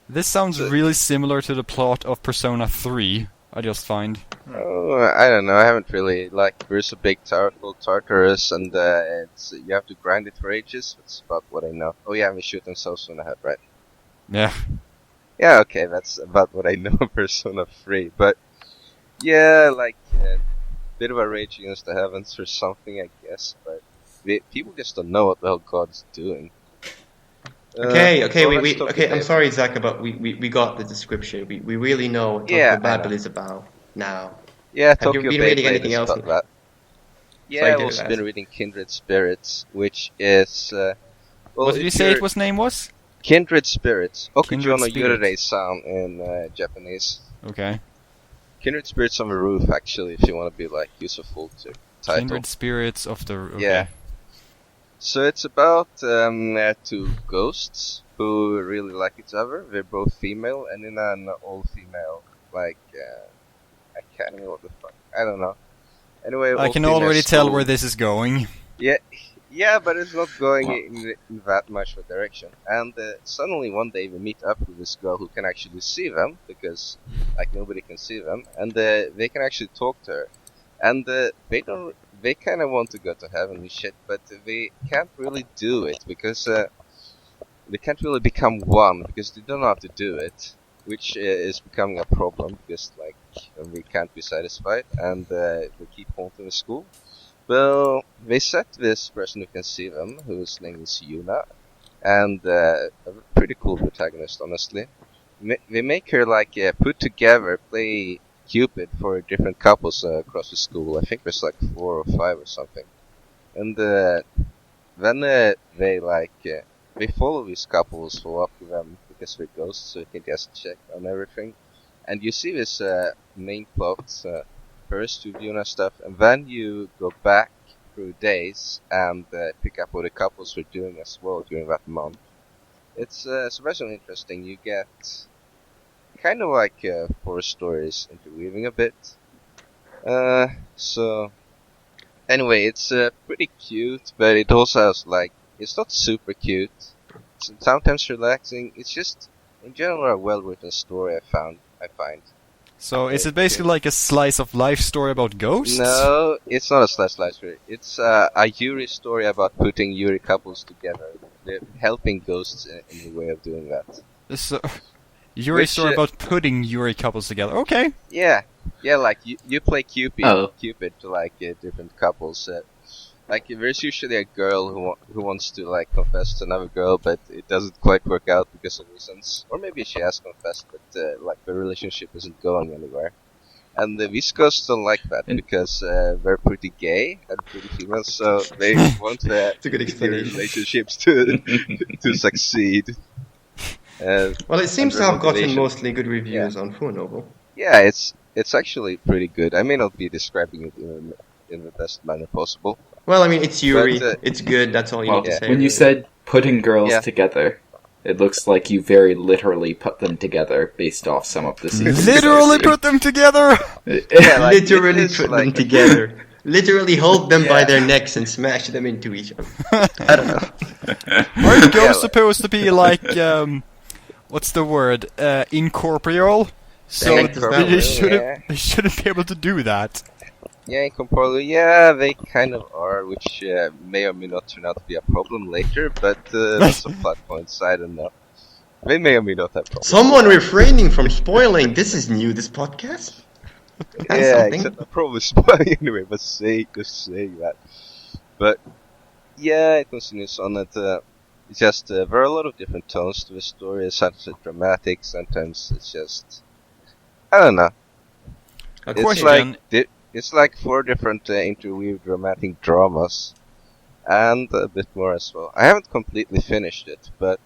this sounds really similar to the plot of Persona 3. I just find. Oh, I don't know. I haven't really like. There's a big tower called Tartarus, and you have to grind it for ages. That's about what I know. Oh yeah, and we shoot themselves in the head, right? Yeah. Yeah, okay, that's about what I know of Persona 3. But yeah, like bit of a rage against the heavens or something, I guess. But people just don't know what the hell God's doing. Okay. Okay, I'm sorry, Zaka, but we got the description. We really know what Tokyo Babel is about now. Yeah, Have you been reading anything else? About that. Yeah, I've also been reading Kindred Spirits, which is what did you say its name was? Kindred Spirits. Kindred Okujo no Spirits. Yurei-san in Japanese. Okay. Kindred Spirits on the Roof, actually, if you want to be like useful to title. Kindred Spirits of the Roof. Okay. Yeah. So it's about two ghosts who really like each other. They're both female, and in an all-female, like, I can't remember what the fuck. I don't know. Anyway, I can already tell where this is going. Yeah, but it's not going in that much of a direction. And suddenly one day we meet up with this girl who can actually see them, because like nobody can see them, and they can actually talk to her. And they kind of want to go to heaven and shit, but they can't really do it, because they can't really become one, because they don't know how to do it, which is becoming a problem, because like we can't be satisfied, and they keep haunting the school. Well, they set this person who can see them, whose name is Yuna, and a pretty cool protagonist, honestly. They make her like put together, play Cupid for different couples across the school. I think there's like 4 or 5 or something. And then they like they follow these couples, follow up to them because they're ghosts, so you can just check on everything. And you see this main plot first to Yuna stuff, and then you go back through days and pick up what the couples were doing as well during that month. It's surprisingly interesting. You get kind of like 4 stories interweaving a bit. So anyway, it's pretty cute, but it also has like, it's not super cute. It's sometimes relaxing. It's just in general, a well-written story. I find. So is it basically like a slice of life story about ghosts? No, it's not a slice life story. It's a Yuri story about putting Yuri couples together. They're helping ghosts in the way of doing that. So, Yuri story about putting Yuri couples together. Okay. Yeah, like you play Cupid to like different couples. Like there's usually a girl who wants to like confess to another girl, but it doesn't quite work out because of reasons. Or maybe she has confessed, but like the relationship isn't going anywhere. And the Viscos don't like that because they're pretty gay and pretty female, so they want their relationships to succeed. Well, it seems to have gotten mostly good reviews on FuwaNovel. Yeah, it's actually pretty good. I may not be describing it in the best manner possible. Well, I mean, it's Yuri. It's good. That's all you need to say. When you said putting girls together, it looks like you very literally put them together based off some of the scenes. Literally put them together. Like, literally put them together. Literally hold them by their necks and smash them into each other. I don't know. Aren't ghosts supposed to be like what's the word? Incorporeal. So they shouldn't be able to do that. Yeah, incorporeal. Yeah, they kind of are, which may or may not turn out to be a problem later. But that's a plot point. I don't know. They may or may not have problems. Someone refraining from spoiling. This is new. This podcast. Yeah, except I'm probably spoiling anyway. But just saying that. But yeah, it continues on that. It's just there are a lot of different tones to the story. Sometimes it's dramatic. Sometimes it's just I don't know. It's like 4 different interweaved dramatic dramas, and a bit more as well. I haven't completely finished it, but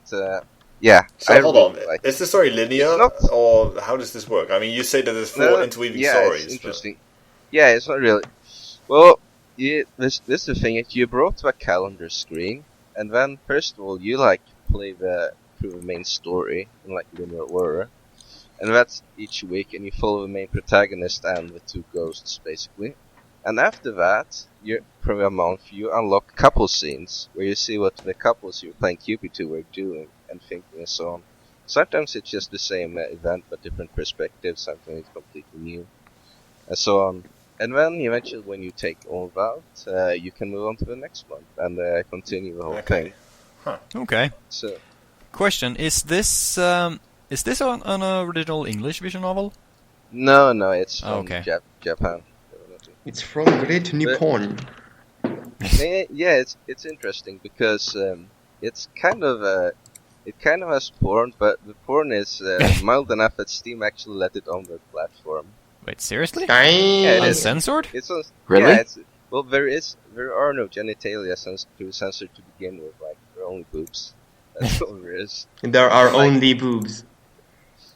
yeah. So hold on, is the story linear, or how does this work? I mean, you say that there's 4 interweaving stories. It's interesting. But... Yeah, it's not really. Well, this is the thing. You brought to a calendar screen, and then first of all, you like play through the main story in like linear order. And that's each week, and you follow the main protagonist and the 2 ghosts, basically. And after that, from a month, you unlock couple scenes, where you see what the couples you're playing Cupid to were doing, and thinking and so on. Sometimes it's just the same event, but different perspectives, sometimes it's completely new, and so on. And then, eventually, when you take all that, you can move on to the next one, and continue the whole thing. Huh. Okay. So, question, is this an original English visual novel? No, it's from Japan. It's from Great Nippon. Yeah, it's interesting because it's kind of has porn, but the porn is mild enough that Steam actually let it on their platform. Wait, seriously? Yeah, it is. Uncensored? Really? Yeah, there are no genitalia censored to begin with. Like there are only boobs. That's all there is. There are only boobs.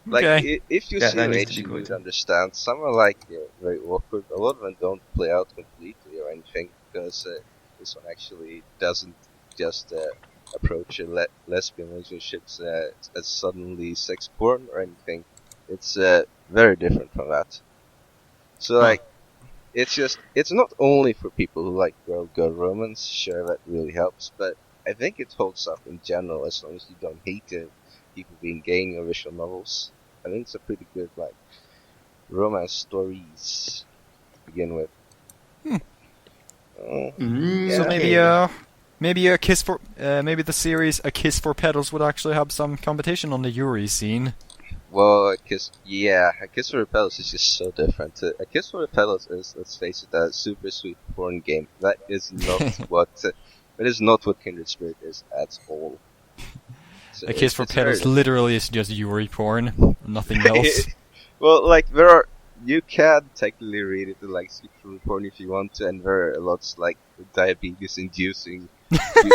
Like, okay. If you see H, you would understand. Some are like very awkward. A lot of them don't play out completely or anything because this one actually doesn't just approach lesbian relationships as suddenly sex porn or anything. It's very different from that. So like, it's not only for people who like girl romance. Sure, that really helps, but I think it holds up in general as long as you don't hate it. People being gay in your visual novels. I think it's a pretty good like romance stories to begin with. So maybe a kiss for maybe the series A Kiss for Petals would actually have some competition on the Yuri scene. Well, A Kiss for Petals is just so different. A Kiss for Petals is, let's face it, a super sweet porn game. That is not what Kindred Spirit is at all. So A Kiss for Petals literally is just Yuri porn, nothing else. Well, like you can technically read it like sexual porn if you want to, and there are lots like diabetes-inducing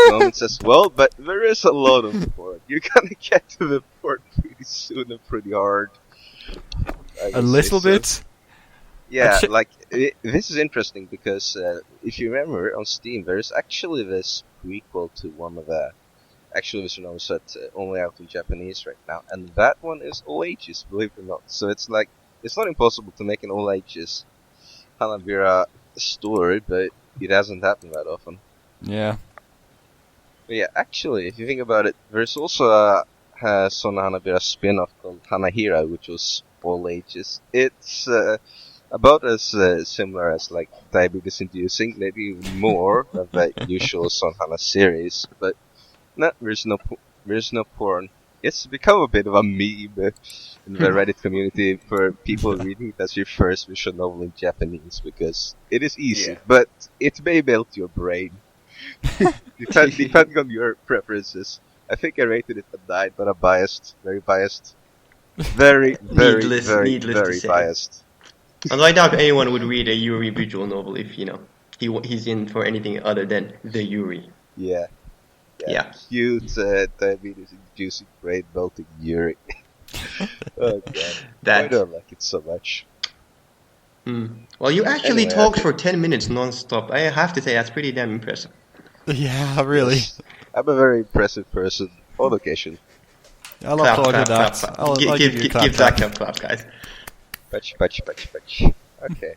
moments as well. But there is a lot of porn. You're gonna get to the porn pretty soon and pretty hard. A little bit. Yeah, this is interesting because if you remember on Steam, there is actually this prequel to one of the. Actually, this one is only out in Japanese right now, and that one is all ages, believe it or not. So it's like it's not impossible to make an all ages Hanabira story, but it hasn't happened that often. Yeah. But yeah, actually, if you think about it, there's also a Son Hana did a spin-off called Hanahira, which was all ages. It's about as similar as like diabetes-inducing, maybe even more than the usual Son Hana series. But no, there's no porn. It's become a bit of a meme in the Reddit community for people reading it as your first visual novel in Japanese, because it is easy, but it may melt your brain. Depending on your preferences. I think I rated it a 9, but I'm biased. Very biased. Very Needless to biased. say. Although I doubt anyone would read a Yuri visual novel if, he's in for anything other than the Yuri. Yeah. Cute, diabetes-inducing, brain-melting Yuri. Oh god. I don't like it so much. Well, you actually talked for 10 minutes non-stop. I have to say, that's pretty damn impressive. Yeah, really. I'm a very impressive person on occasion. I'll applaud you that. I'll give Zach a clap, guys. Patch. Okay.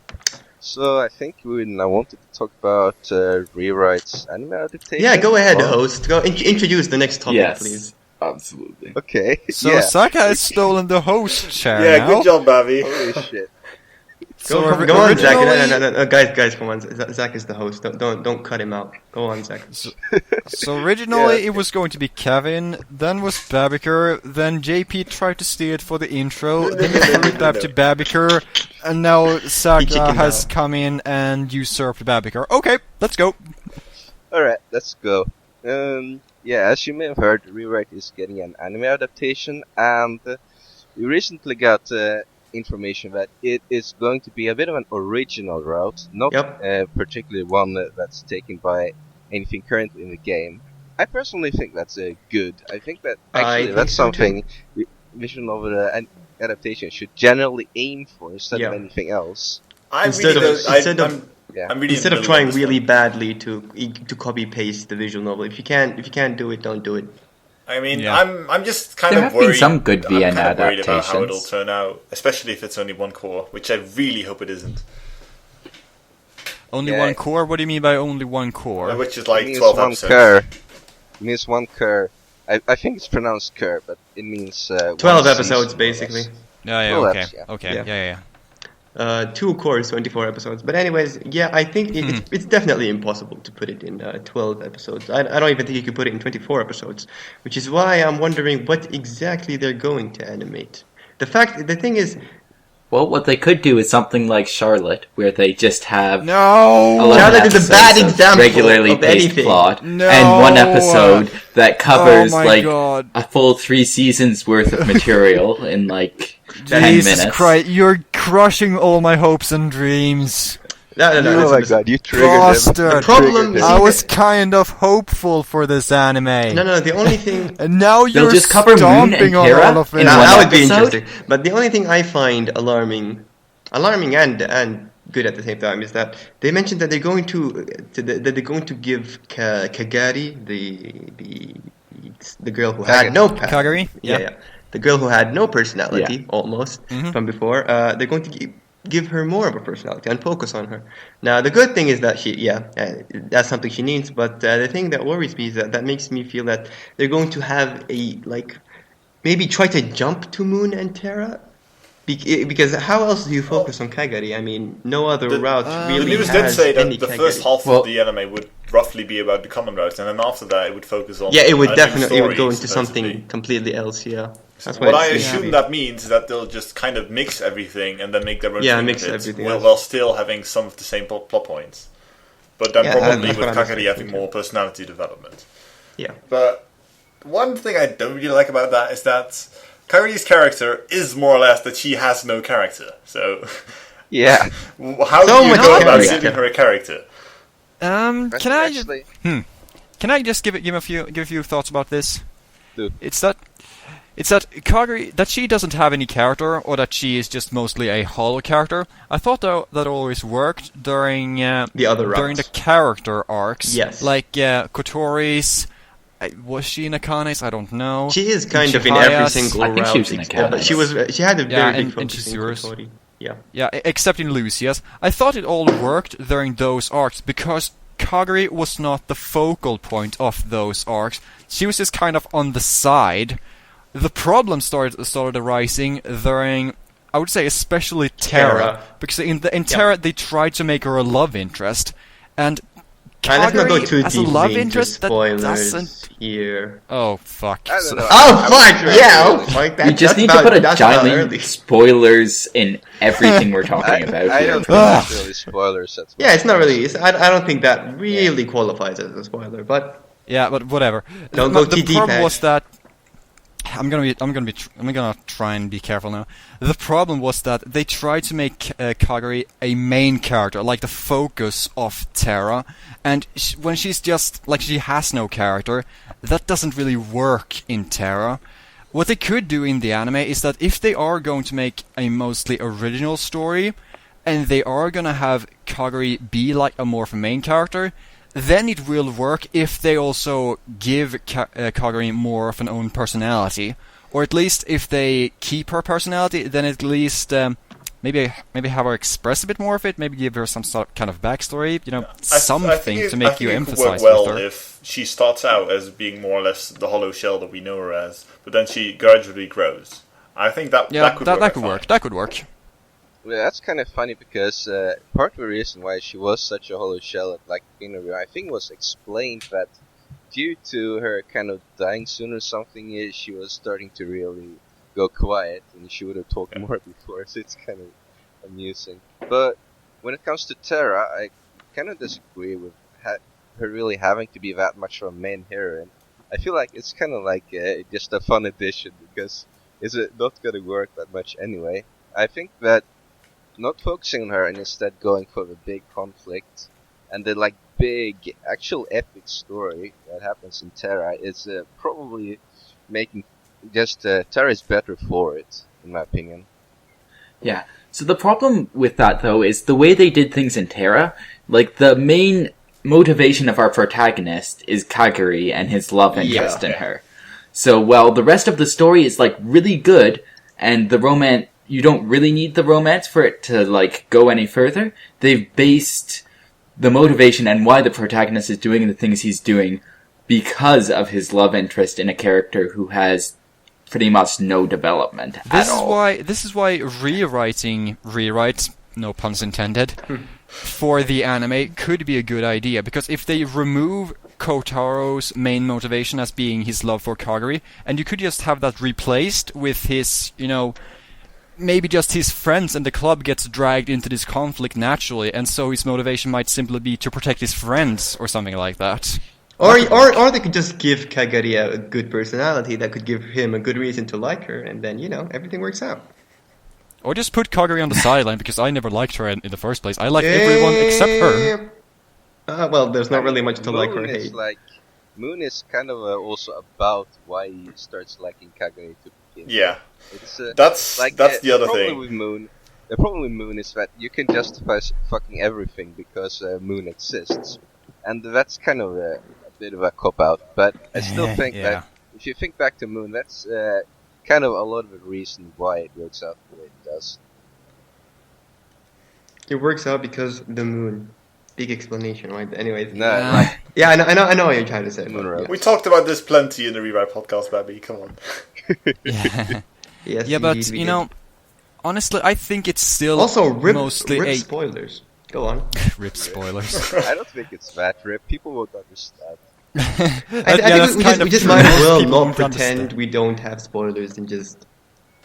So I think we now wanted to talk about rewrites anime adaptation. Yeah, go ahead, host. Go introduce the next topic, please. Absolutely. Okay. So Saka has stolen the host chair Yeah, now. good job, Babi. Holy shit. Go on, Zach. No, guys, come on. Zach is the host. Don't cut him out. Go on, Zach. So originally it was going to be Kevin, then was Babiker, then JP tried to steal it for the intro, then we threw it back to Babiker, and now Saka has come in and usurped Babiker. Okay, let's go. Alright, let's go. As you may have heard, Rewrite is getting an anime adaptation, and we recently got information that it is going to be a bit of an original route, not particularly one that's taken by anything currently in the game. I personally think that's good. I think that actually that's something visual novel adaptation should generally aim for instead of anything else. Instead of trying really badly to copy paste the visual novel, if you can't do it, don't do it. I mean, I'm just kind there of have worried. been some good VN I'm kind of worried about how adaptations. it'll turn out, especially if it's only one core, which I really hope it isn't. Only one core? What do you mean by only one core? Which is like 12 episodes. It means one cur. I think it's pronounced cur, but it means 12 episodes, basically. Okay. 2 cores, 24 episodes. But anyways, I think it's definitely impossible to put it in 12 episodes. I don't even think you could put it in 24 episodes, which is why I'm wondering what exactly they're going to animate. The thing is... Well, what they could do is something like Charlotte, where they just have Charlotte is a bad example regularly of paced anything. plot, and one episode that covers a full 3 seasons worth of material in 10 minutes. Jesus Christ, you're crushing all my hopes and dreams. No, oh my god, you triggered Bastard. him. The problem is... I was kind of hopeful for this anime. No, the only thing... And now They'll you're just cover Moon and stomping on Terra all of it. in that one would be episode? interesting. But the only thing I find alarming and good at the same time is that they mentioned that they're going to give Kagari, the girl who had no Kagari? Yeah. The girl who had no personality almost from before. They're going to give her more of a personality and focus on her. Now the good thing is that that's something she needs. But the thing that worries me is that makes me feel that they're going to have maybe try to jump to Moon and Terra. Because how else do you focus on Kagari? I mean, no other route really The news has did say that any the Kagari. first half of the anime would roughly be about the common routes, and then after that it would focus on... Yeah, it would a new definitely story, go into supposedly. something completely else, That's What I assume that means is that they'll just kind of mix everything and then make their own thing mix of it, everything while still having some of the same plot points. But then probably that's with what I'm Kagari having more personality development. Yeah. But one thing I don't really like about that is that Kagari's character is more or less that she has no character. So how do you go about giving her a character? Can I just give a few thoughts about this? It's that Kagari, that she doesn't have any character, or that she is just mostly a hollow character. I thought that always worked during the other routes. During the character arcs. Yes. Like Kotori's. Was she in Akane's? I don't know. She is kind of in every single route. I think she was in Akane's. She had a very big and focus in Kotori. Yeah, except in Lucia's. I thought it all worked during those arcs because Kagari was not the focal point of those arcs. She was just kind of on the side, the problem started arising during, I would say, especially Terra. Because in Terra, they tried to make her a love interest, and let's not go Kagari too as a deeply love into interest, that spoilers doesn't... here. Oh, fuck. I don't know. Oh, fuck, yeah! Oh, fuck, We just need to put a giant spoilers in everything we're talking about I here. don't think it's really spoilers. Yeah, it's not really. I don't think that really qualifies as a spoiler, but Yeah, but whatever. Don't go too The deep, problem Ash. was that I'm gonna try and be careful now. The problem was that they tried to make Kagari a main character, like the focus of Terra, and when she's just like she has no character, that doesn't really work in Terra. What they could do in the anime is that if they are going to make a mostly original story, and they are gonna have Kagari be like a more of a main character, then it will work if they also give Kagari more of an own personality. Or at least if they keep her personality, then at least maybe have her express a bit more of it, maybe give her some sort kind of backstory, something to make you emphasize it could work well with her. if she starts out as being more or less the hollow shell that we know her as, but then she gradually grows. I think that could work. That could work. Yeah, that's kind of funny because part of the reason why she was such a hollow shell at like the beginning, I think, was explained that due to her kind of dying soon or something, she was starting to really go quiet, and she would have talked more before. So it's kind of amusing. But when it comes to Terra, I kind of disagree with her really having to be that much of a main heroine. I feel like it's kind of like just a fun addition because it's not going to work that much anyway. I think that not focusing on her and instead going for the big conflict and the like big actual epic story that happens in Terra is probably making just Terra is better for it, in my opinion. Yeah. So the problem with that, though, is the way they did things in Terra. Like, the main motivation of our protagonist is Kagari and his love interest in her. So while the rest of the story is like really good, and the romance, you don't really need the romance for it to like go any further, they've based the motivation and why the protagonist is doing the things he's doing because of his love interest in a character who has pretty much no development at all. This is why rewrites, no puns intended, for the anime could be a good idea, because if they remove Kotaro's main motivation as being his love for Kagari, and you could just have that replaced with his, maybe just his friends and the club gets dragged into this conflict naturally, and so his motivation might simply be to protect his friends or something like that. Or they could just give Kagari a good personality that could give him a good reason to like her, and then, everything works out. Or just put Kagari on the sideline, because I never liked her in the first place. I like everyone except her. Well, there's not really much to like or is hate. Moon is kind of also about why he starts liking Kagari to begin with. Yeah. It's, that's the other thing. The problem with Moon is that you can justify fucking everything because Moon exists. And that's kind of a bit of a cop-out, but I still think that if you think back to Moon, that's kind of a lot of the reason why it works out the way it does. It works out because the moon. Big explanation, right? Anyways. Yeah, I know what you're trying to say. We talked about this plenty in the Rewrite podcast, Babby. Come on. Yes, yeah, but, honestly, I think it's still mostly rip spoilers. Go on. Rip spoilers. I don't think it's that rip. People won't understand. I think we just might as well not pretend we don't have spoilers and just...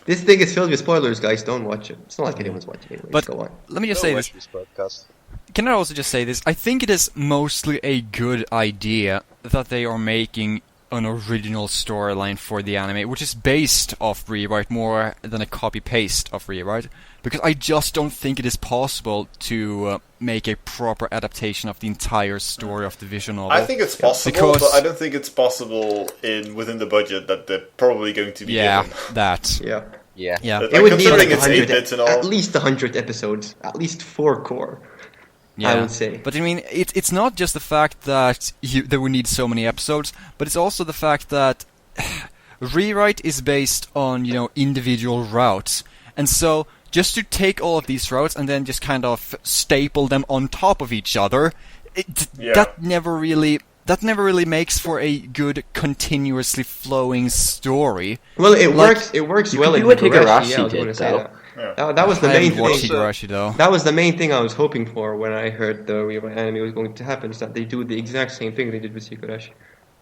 This thing is filled with spoilers, guys. Don't watch it. It's not like anyone's watching it. But go on. Let me just say this. Can I also just say this? I think it is mostly a good idea that they are making an original storyline for the anime, which is based off Rewrite more than a copy-paste of Rewrite, because I just don't think it is possible to make a proper adaptation of the entire story of the visual novel. I think it's possible, but I don't think it's possible within the budget that they're probably going to be given. Yeah. It would need like at least 100 episodes, at least 4 core. Yeah. I would say. But I mean, it's not just the fact that they would need so many episodes, but it's also the fact that Rewrite is based on, individual routes. And so, just to take all of these routes and then just kind of staple them on top of each other, that never really that never really makes for a good, continuously flowing story. Well, it works. It works You well can in do what Higurashi. Higurashi Yeah, I was did, going to say though. that. Yeah. That was the I main haven't watched thing. Higurashi, though. That was the main thing I was hoping for when I heard the rewrite anime was going to happen, is that they do the exact same thing they did with Higurashi.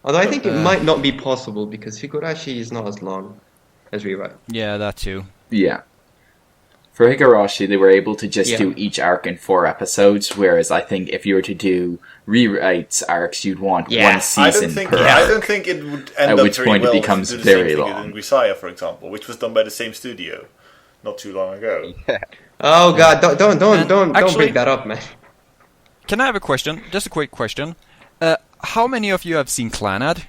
Although I think it might not be possible because Higurashi is not as long as rewrite. Yeah, that too. Yeah. For Higurashi, they were able to just do each arc in 4 episodes, whereas I think if you were to do rewrites arcs, you'd want one season per I arc. don't think it would end At up which very point it well becomes to do the same very thing long. in Grisaya, for example, which was done by the same studio not too long ago. Oh God! Don't actually- bring that up, man. Can I have a question? Just a quick question. How many of you have seen Clannad?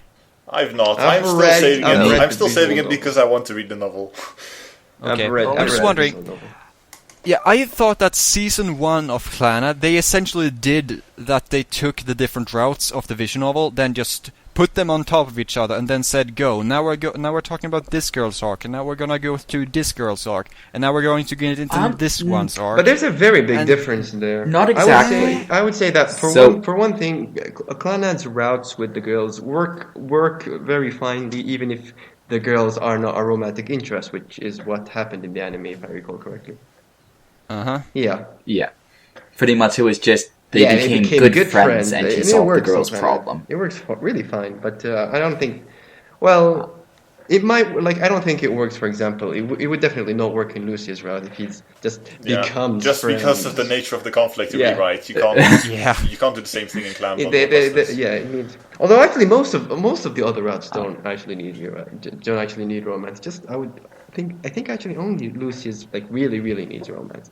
I've not. I've I'm still read- saving I've it. read I'm the still saving visual it because I want to read the novel. Okay. I've I'm just read wondering. the visual novel. Yeah, I thought that season 1 of Clannad, they essentially did that. They took the different routes of the visual novel, then just put them on top of each other, and then said, "Go." Now we're talking about this girl's arc, and now we're gonna go to this girl's arc, and now we're going to get into this one's arc. But there's a very big And- difference there. Not exactly. I would say that for one thing, Clannad's routes with the girls work very finely, even if the girls are not a romantic interest, which is what happened in the anime, if I recall correctly. Yeah. Yeah. Pretty much it was just they became good friends and she It solved the works girl's sometimes. problem. It works really fine, but I don't think. Well, it might. I don't think it works. For example, it would definitely not work in Lucia's route if he's just becomes just friends. because of the nature of the conflict to rewrite. You can't. You can't do the same thing in Clan. It needs. Although actually, most of the other routes don't actually need romance. I think actually only Lucia's really needs romance.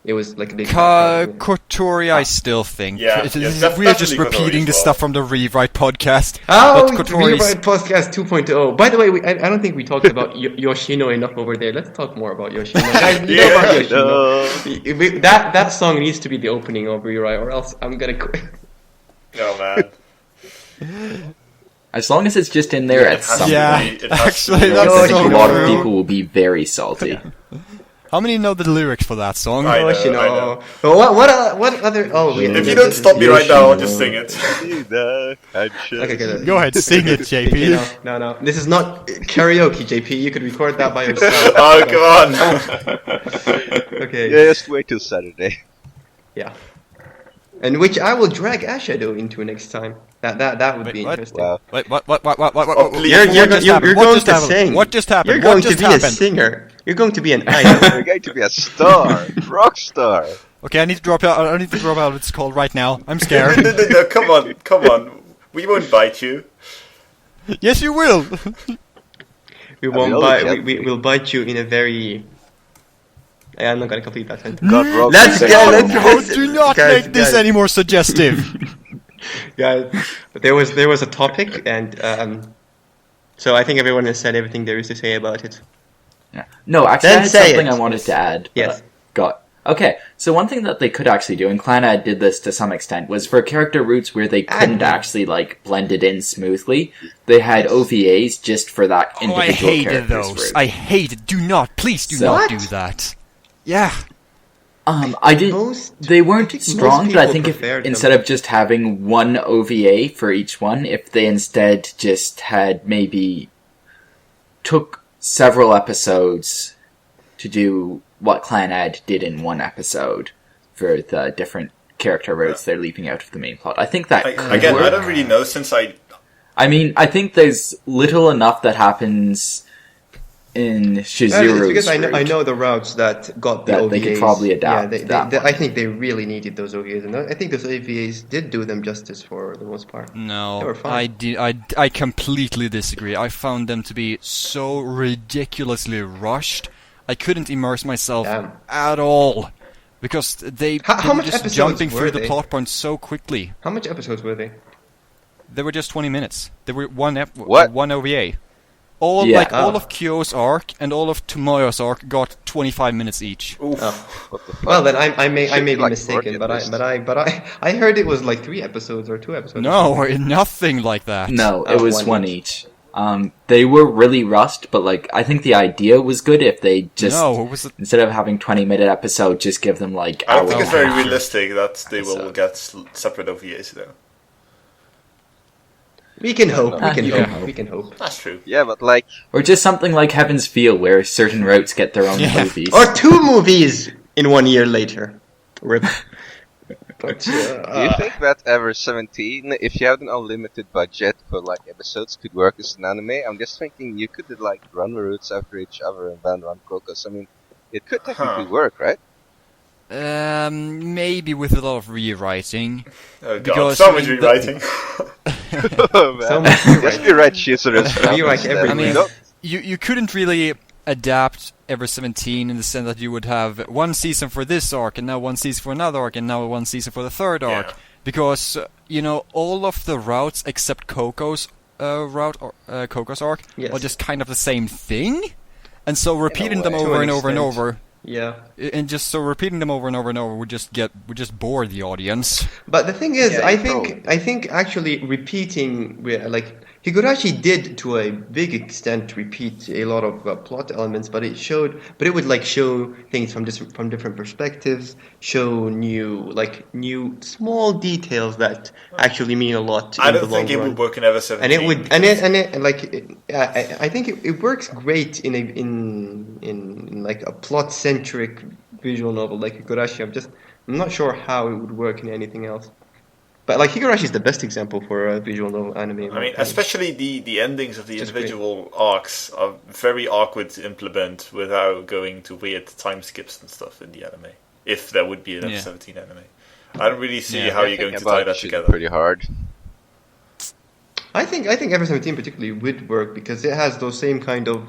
It was like the Kotori, I still think. Yeah, we're just definitely repeating Kotori the as well. stuff from the Rewrite podcast. Oh, but Kotori's... Rewrite Podcast 2.0. By the way, I don't think we talked about Yoshino enough over there. Let's talk more about Yoshino. Guys, you know about Yoshino. That song needs to be the opening of Rewrite, or else I'm gonna quit. No, man. As long as it's just in there at some point. Actually, I that's think so a lot of true. people will be very salty. How many know the lyrics for that song? I know. Yoshino. What other? Oh, If you don't stop me right now, I'll just sing it. Okay, Go ahead, sing it, JP. No. This is not karaoke, JP. You could record that by yourself. Oh, come on. Okay. Yeah, just wait till Saturday. Yeah. And which I will drag Ashadow into next time. That would be what? interesting. Wow. Wait, what? Please. You're What just going happened? to sing. What just happened? You're going What to just be happened? a singer. You're going to be an idol. You're going to be a star, rock star. Okay, I need to drop out what it's called right now. I'm scared. No, come on. We won't bite you. Yes, you will. We won't bite. We'll bite you in a very. I'm not gonna complete that sentence. Let's Oh, do not make this any more suggestive. Yeah, but there was a topic, and so I think everyone has said everything there is to say about it. Yeah. No, actually, Then I had say something it. I wanted to add. Yes. Okay, so one thing that they could actually do, and Clannad did this to some extent, was for character roots where they couldn't actually, blend it in smoothly, they had OVAs just for that Oh, individual I hated character's those. route. I hated. Please do So- not What? do that. Yeah. I didn't. They weren't most strong, but I people think if preferred them. instead of just having one OVA for each one, if they instead just had maybe took several episodes to do what Clannad did in one episode for the different character routes they're leaving out of the main plot. I think that could Again, work. I don't really know since I mean, I think there's little enough that happens in It's Shizuru's because I route. know the routes that got the That OVAs. they could probably adapt that one. I think they really needed those OVAs, and I think those OVAs did do them justice for the most part. They No, were fine. I completely disagree. I found them to be so ridiculously rushed. I couldn't immerse myself Damn. at all because they How were much just episodes jumping were through the they? plot points so quickly. How much episodes were they? They were just 20 minutes. They were one OVA. All of Kyo's arc and all of Tomoyo's arc got 25 minutes each. Well, then I may be like mistaken, but Bucket I heard it was like 3 episodes or 2 episodes. No, nothing like that. No, it was one one each. They were really rushed, but I think the idea was good if they just instead of having 20-minute episodes, just give them I don't think it's very hour. realistic that they will get separate OVAs though. We can hope. no. We can You can hope. hope. We can hope. That's true. Yeah, but like, Or just something like Heaven's Feel, where certain routes get their own movies. Or 2 movies in 1 year later. Rip. But do you think that Ever 17, if you had an unlimited budget for like episodes, could work as an anime? I'm just thinking you could like run the routes after each other and then run Crocus. I mean, it could technically work, right? Maybe with a lot of rewriting. Oh god, Because, so I much mean, rewriting. Oh, man. So much Just rewrite Shizura's Rewrite everything. I mean, No, you couldn't really adapt Ever 17 in the sense that you would have one season for this arc, and now one season for another arc, and now one season for the third arc. Yeah. Because, all of the routes except Coco's Coco's arc Yes. are just kind of the same thing. And so repeating them way. To over an and over and extent. over, Yeah. and just so repeating them over and over and over would just bore the audience. But the thing is, Yeah, I probably. think actually repeating, like Higurashi did to a big extent repeat a lot of plot elements, but it would like show things from different perspectives, show new small details that actually mean a lot. I in don't the long think it run. would work in Ever 17. And it would, I think it works great in like a plot centric visual novel like Higurashi. I'm not sure how it would work in anything else. But like Higurashi is the best example for a visual novel anime. in my I mean, opinion. especially the endings of the Just individual arcs are very awkward to implement without going to weird time skips and stuff in the anime. If there would be an Ever 17 anime. I don't really see Yeah. how you're going to tie that shit together. pretty hard. I think Ever 17 particularly would work because it has those same kind of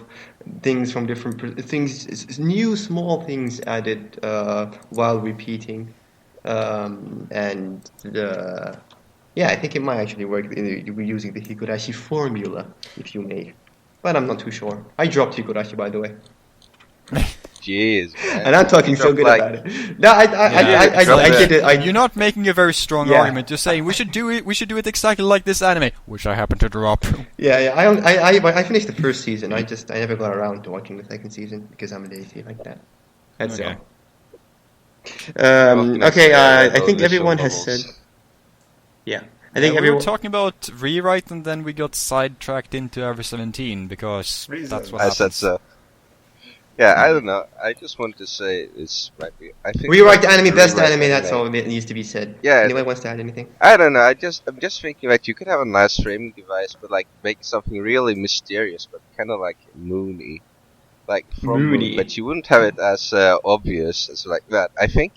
things from different things, new small things added while repeating, I think it might actually work using the Higurashi formula, if you may. But I'm not too sure. I dropped Higurashi, by the way, Jeez, man. and I'm talking so Dropped, good like- about it. No, I did it. You're not making a very strong Yeah. argument. You're saying we should do it exactly like this anime, which I happen to drop. Yeah. I finished the first season. I never got around to watching the second season because I'm lazy like that. That's Okay. all. Well, next Okay. year, I think visual everyone has novels. said. Yeah, I think we were everyone. talking about rewrite, and then we got sidetracked into Ever 17 because Reasons. that's what I happens. said so. Yeah, I don't know. I just wanted to say this might be. I think Rewrite like, anime, best rewrite anime. That's all that needs to be said. Yeah. Anyone wants to add anything? I don't know. I'm just thinking like you could have a nice framing device, but like make something really mysterious, but kind of like moony, like from Moony. Moon, but you wouldn't have it as obvious as like that. I think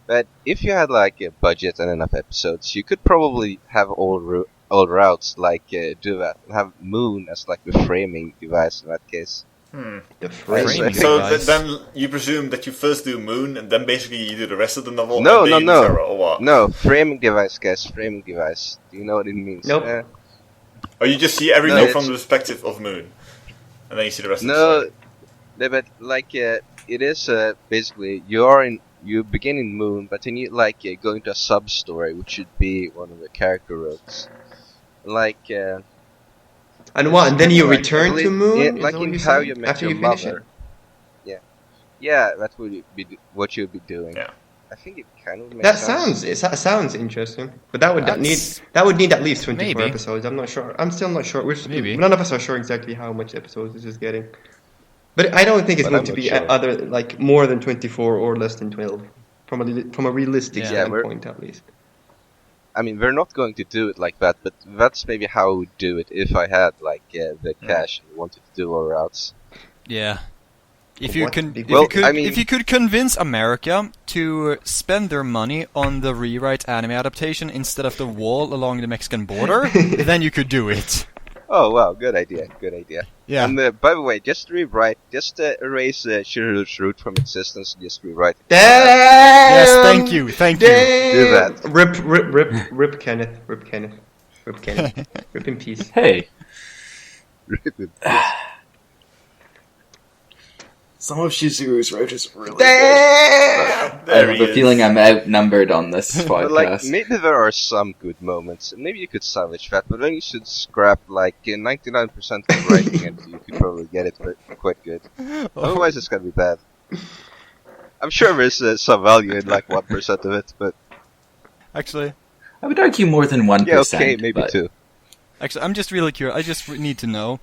that if you had like a budget and enough episodes, you could probably have all routes like do that and have Moon as like the framing device in that case. The Framing phrase. So device. then you presume that you first do Moon, and then basically you do the rest of the novel. No, and no, then no. Sarah, or what? No, framing device, guys. Framing device. Do you know what it means? Nope. Or you just see everything No, from it's- the perspective of Moon, and then you see the rest of the No, story. no, but like it is basically you begin in Moon, but then you like go into a sub story, which should be one of the character routes. Like And what? And then you like, return I believe- to Moon? yeah, Is like that what in you How said? You Met After Your you finish Mother. it? Yeah, that would be what you'd be doing. Yeah. I think it kind of makes That sense. sounds interesting, but that would That's- need at least 24 maybe. episodes. I'm not sure. I'm still not sure. Maybe. None of us are sure exactly how much episodes this is getting. But I don't think it's But going I'm to not be sure. other like more than 24 or less than 12 from a realistic Yeah. Yeah, we're- standpoint at least. I mean, we're not going to do it like that, but that's maybe how I would do it if I had like the cash and wanted to do all routes. Yeah. If you What? can, Well, if you could convince America to spend their money on the rewrite anime adaptation instead of the wall along the Mexican border, then you could do it. Oh wow, good idea, good idea. Yeah. And by the way, just rewrite, just erase Shiru's root from existence, and just rewrite it. Damn! Yes, thank you. Damn! Do that. Rip Kenneth. Rip Kenneth. Rip in peace. Hey, Rip it. some of Shizuru's route is really Damn! I There have he a is. feeling I'm outnumbered on this But like, podcast. maybe there are some good moments, and maybe you could salvage that, but then you should scrap like 99% of the writing, and you could probably get it quite good. Otherwise, it's gonna be bad. I'm sure there's some value in like 1% of it, but Actually, I would argue more than 1%. yeah, okay, maybe but 2. Actually, I'm just really curious. I just need to know,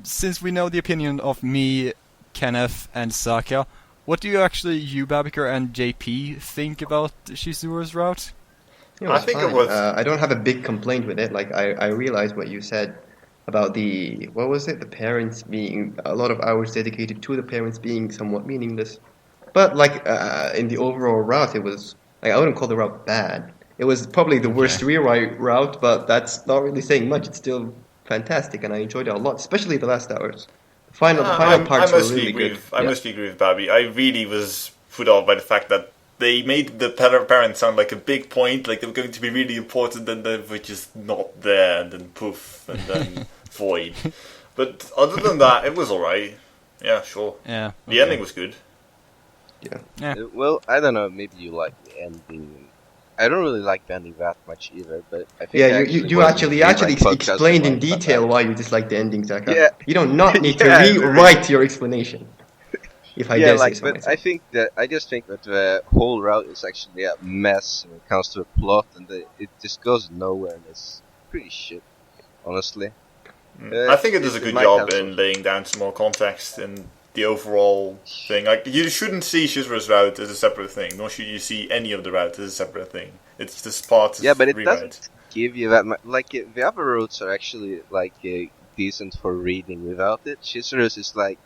since we know the opinion of me, Kenneth, and Saka, what do you Babiker and JP, think about Shizuru's route? I think it was. I don't have a big complaint with it. Like I realize what you said about the parents being a lot of hours dedicated to the parents being somewhat meaningless. But like in the overall route, it was like I wouldn't call the route bad. It was probably the worst rewrite route, but that's not really saying much. It's still fantastic, and I enjoyed it a lot, especially the last hours. The final parts were really good. I mostly agree with Babby. I really was put off by the fact that they made the parents sound like a big point, like they were going to be really important, and then were just not there, and then poof, and then void. But other than that, it was alright. Yeah, sure. Yeah. The ending was good. Yeah. Well, I don't know. Maybe you like the ending. I don't really like the ending that much either, but I think you actually explained in detail why you dislike the ending, Zaka. Yeah. You don't need to rewrite your explanation. If I dare say so but myself. I just think that the whole route is actually a mess when it comes to the plot, and it just goes nowhere, and it's pretty shit, honestly. I think it does a good job in laying down some more context in the overall thing. Like, you shouldn't see Shizuru's route as a separate thing, nor should you see any of the route as a separate thing. It's just part of but it rewrite. doesn't give you that much. Like, the other routes are actually, like, decent for reading without it. Shizuru's is like...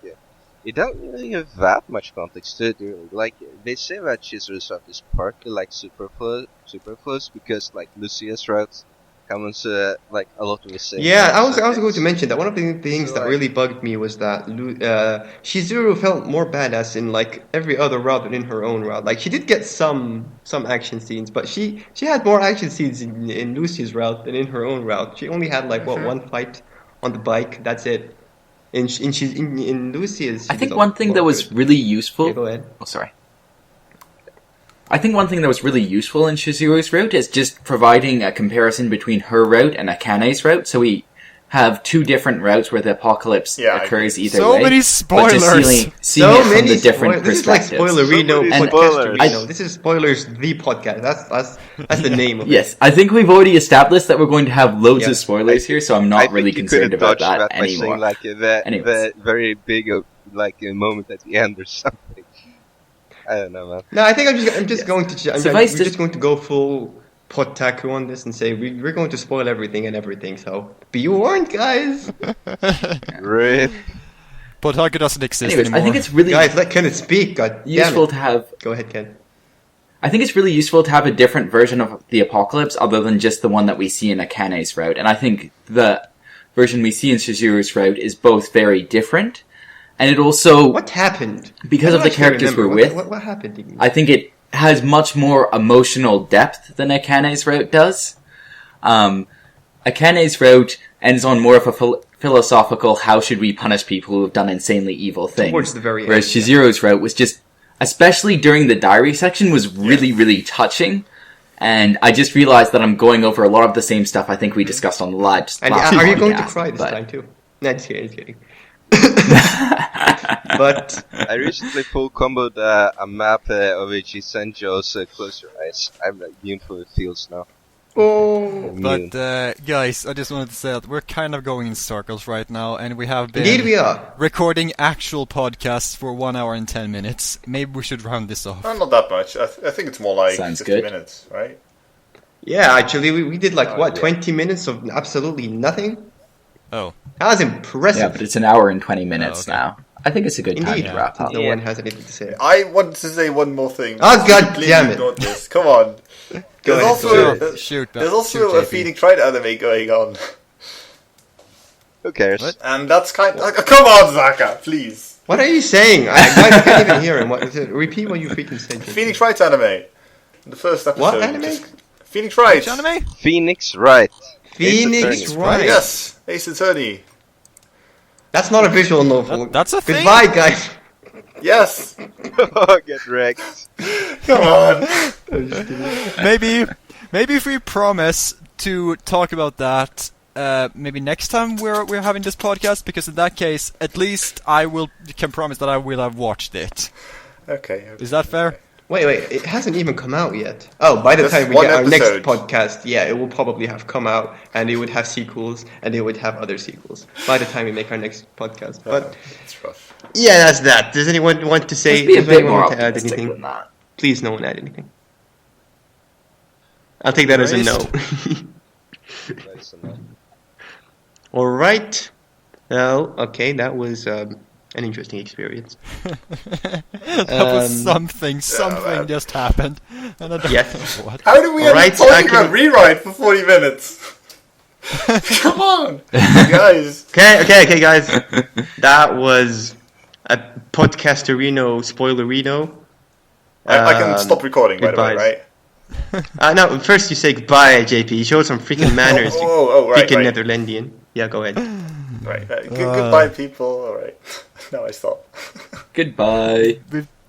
it doesn't really have that much context to it, really. Like, they say that Shizuru's route is partly, like, superfluous because, like, Lucia's route comes, like, a lot of the same. Yeah, I was going to mention that one of the things that really bugged me was that Shizuru felt more badass in, like, every other route than in her own route. Like, she did get some action scenes, but she had more action scenes in Lucia's route than in her own route. She only had, like, one fight on the bike, that's it. In Lucia's... I think one thing that was really useful... Yeah, go ahead. Oh, sorry. I think one thing that was really useful in Shizuru's route is just providing a comparison between her route and Akane's route. So we have two different routes where the apocalypse occurs either way. So many spoilers! But just seeing it from the different This is like perspectives. Spoilerino So podcast. This is Spoilers the podcast. That's the name of it. Yes, I think we've already established that we're going to have loads of spoilers here, so I'm not really concerned about that anymore. Saying, like, the very big moment at the end or something. I don't know, man. No, I think I'm just going to just going to go full Potaku on this and say we're going to spoil everything and everything. So be warned, guys. Rip. Potaku doesn't exist Anyways, anymore. I think it's really guys, let Kenneth speak. God useful damn it. to have. Go ahead, Ken. I think it's really useful to have a different version of the apocalypse other than just the one that we see in Akane's route. And I think the version we see in Shizuru's route is both very different. And it also... What happened? Because of the characters we're with, what happened? I think it has much more emotional depth than Akane's route does. Akane's route ends on more of a philosophical, how should we punish people who have done insanely evil things. Towards the very end. Whereas Shizuru's route was just, especially during the diary section, was really, really touching. And I just realized that I'm going over a lot of the same stuff I think we discussed on the last And last are you going to podcast, cry this but- time too? No, just kidding. But I recently full comboed a map of Senjo's Close Your Eyes. I'm immune for the fields now. But guys, I just wanted to say that we're kind of going in circles right now, and we have been indeed we are. recording actual podcasts for 1 hour and 10 minutes. Maybe we should round this off. Not that much. I think it's more like Sounds 50 good. minutes, right? Yeah, actually, we did like yeah. 20 minutes of absolutely nothing. Oh. That was impressive. Yeah, but it's an hour and 20 minutes okay. now. I think it's a good time Indeed. to wrap up. No one has anything to say. I want to say one more thing. Oh, God Please damn it. Not this. Come on. Go There's ahead, also, go Shoot, there's shoot, also a JP. Phoenix Wright anime going on. Who cares? What? And that's kind of... come on, Zaka, please. What are you saying? I can't even hear him. Repeat what you freaking said. Phoenix Wright anime. The first episode. What anime? Phoenix Wright. Which anime? Phoenix Wright. Phoenix Wright. Yes, Ace Attorney. That's not a visual novel. That's a thing? Goodbye, guys. Yes. Oh, get wrecked. Come on. Maybe if we promise to talk about that maybe next time we're having this podcast, because in that case, at least can promise that I will have watched it. Okay. Is that fair? Wait, it hasn't even come out yet. Oh, by the Just time we one get our next episode. podcast, yeah, it will probably have come out, and it would have sequels, and it would have other sequels by the time we make our next podcast. But It's rough. yeah, that's that. Does anyone want to say? Let's be a Does bit anyone more want to add optimistic anything? than that. Please, no one add anything. I'll take that as a no. Nice enough. All right. Well, okay, that was an interesting experience. That was something man. just happened. And I don't Yes. know what. How did we end Alright, up talking I can- about rewrite for 40 minutes? Come on, guys. Okay, guys. That was a podcasterino spoilerino. I can stop recording, by the way, goodbyes. right? No, first you say goodbye, JP. Show some freaking manners. Right, freaking right. Netherlandian. Yeah, go ahead. Right. Goodbye, people. All right. Now I stop. Goodbye.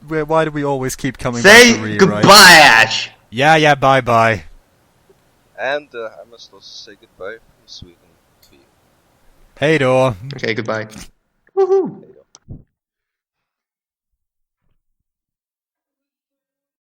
Why do we always keep coming Say back to rewrite? goodbye, Ash. Yeah, bye. And I must also say goodbye from Sweden to you. Hej då. Okay, goodbye. Woohoo.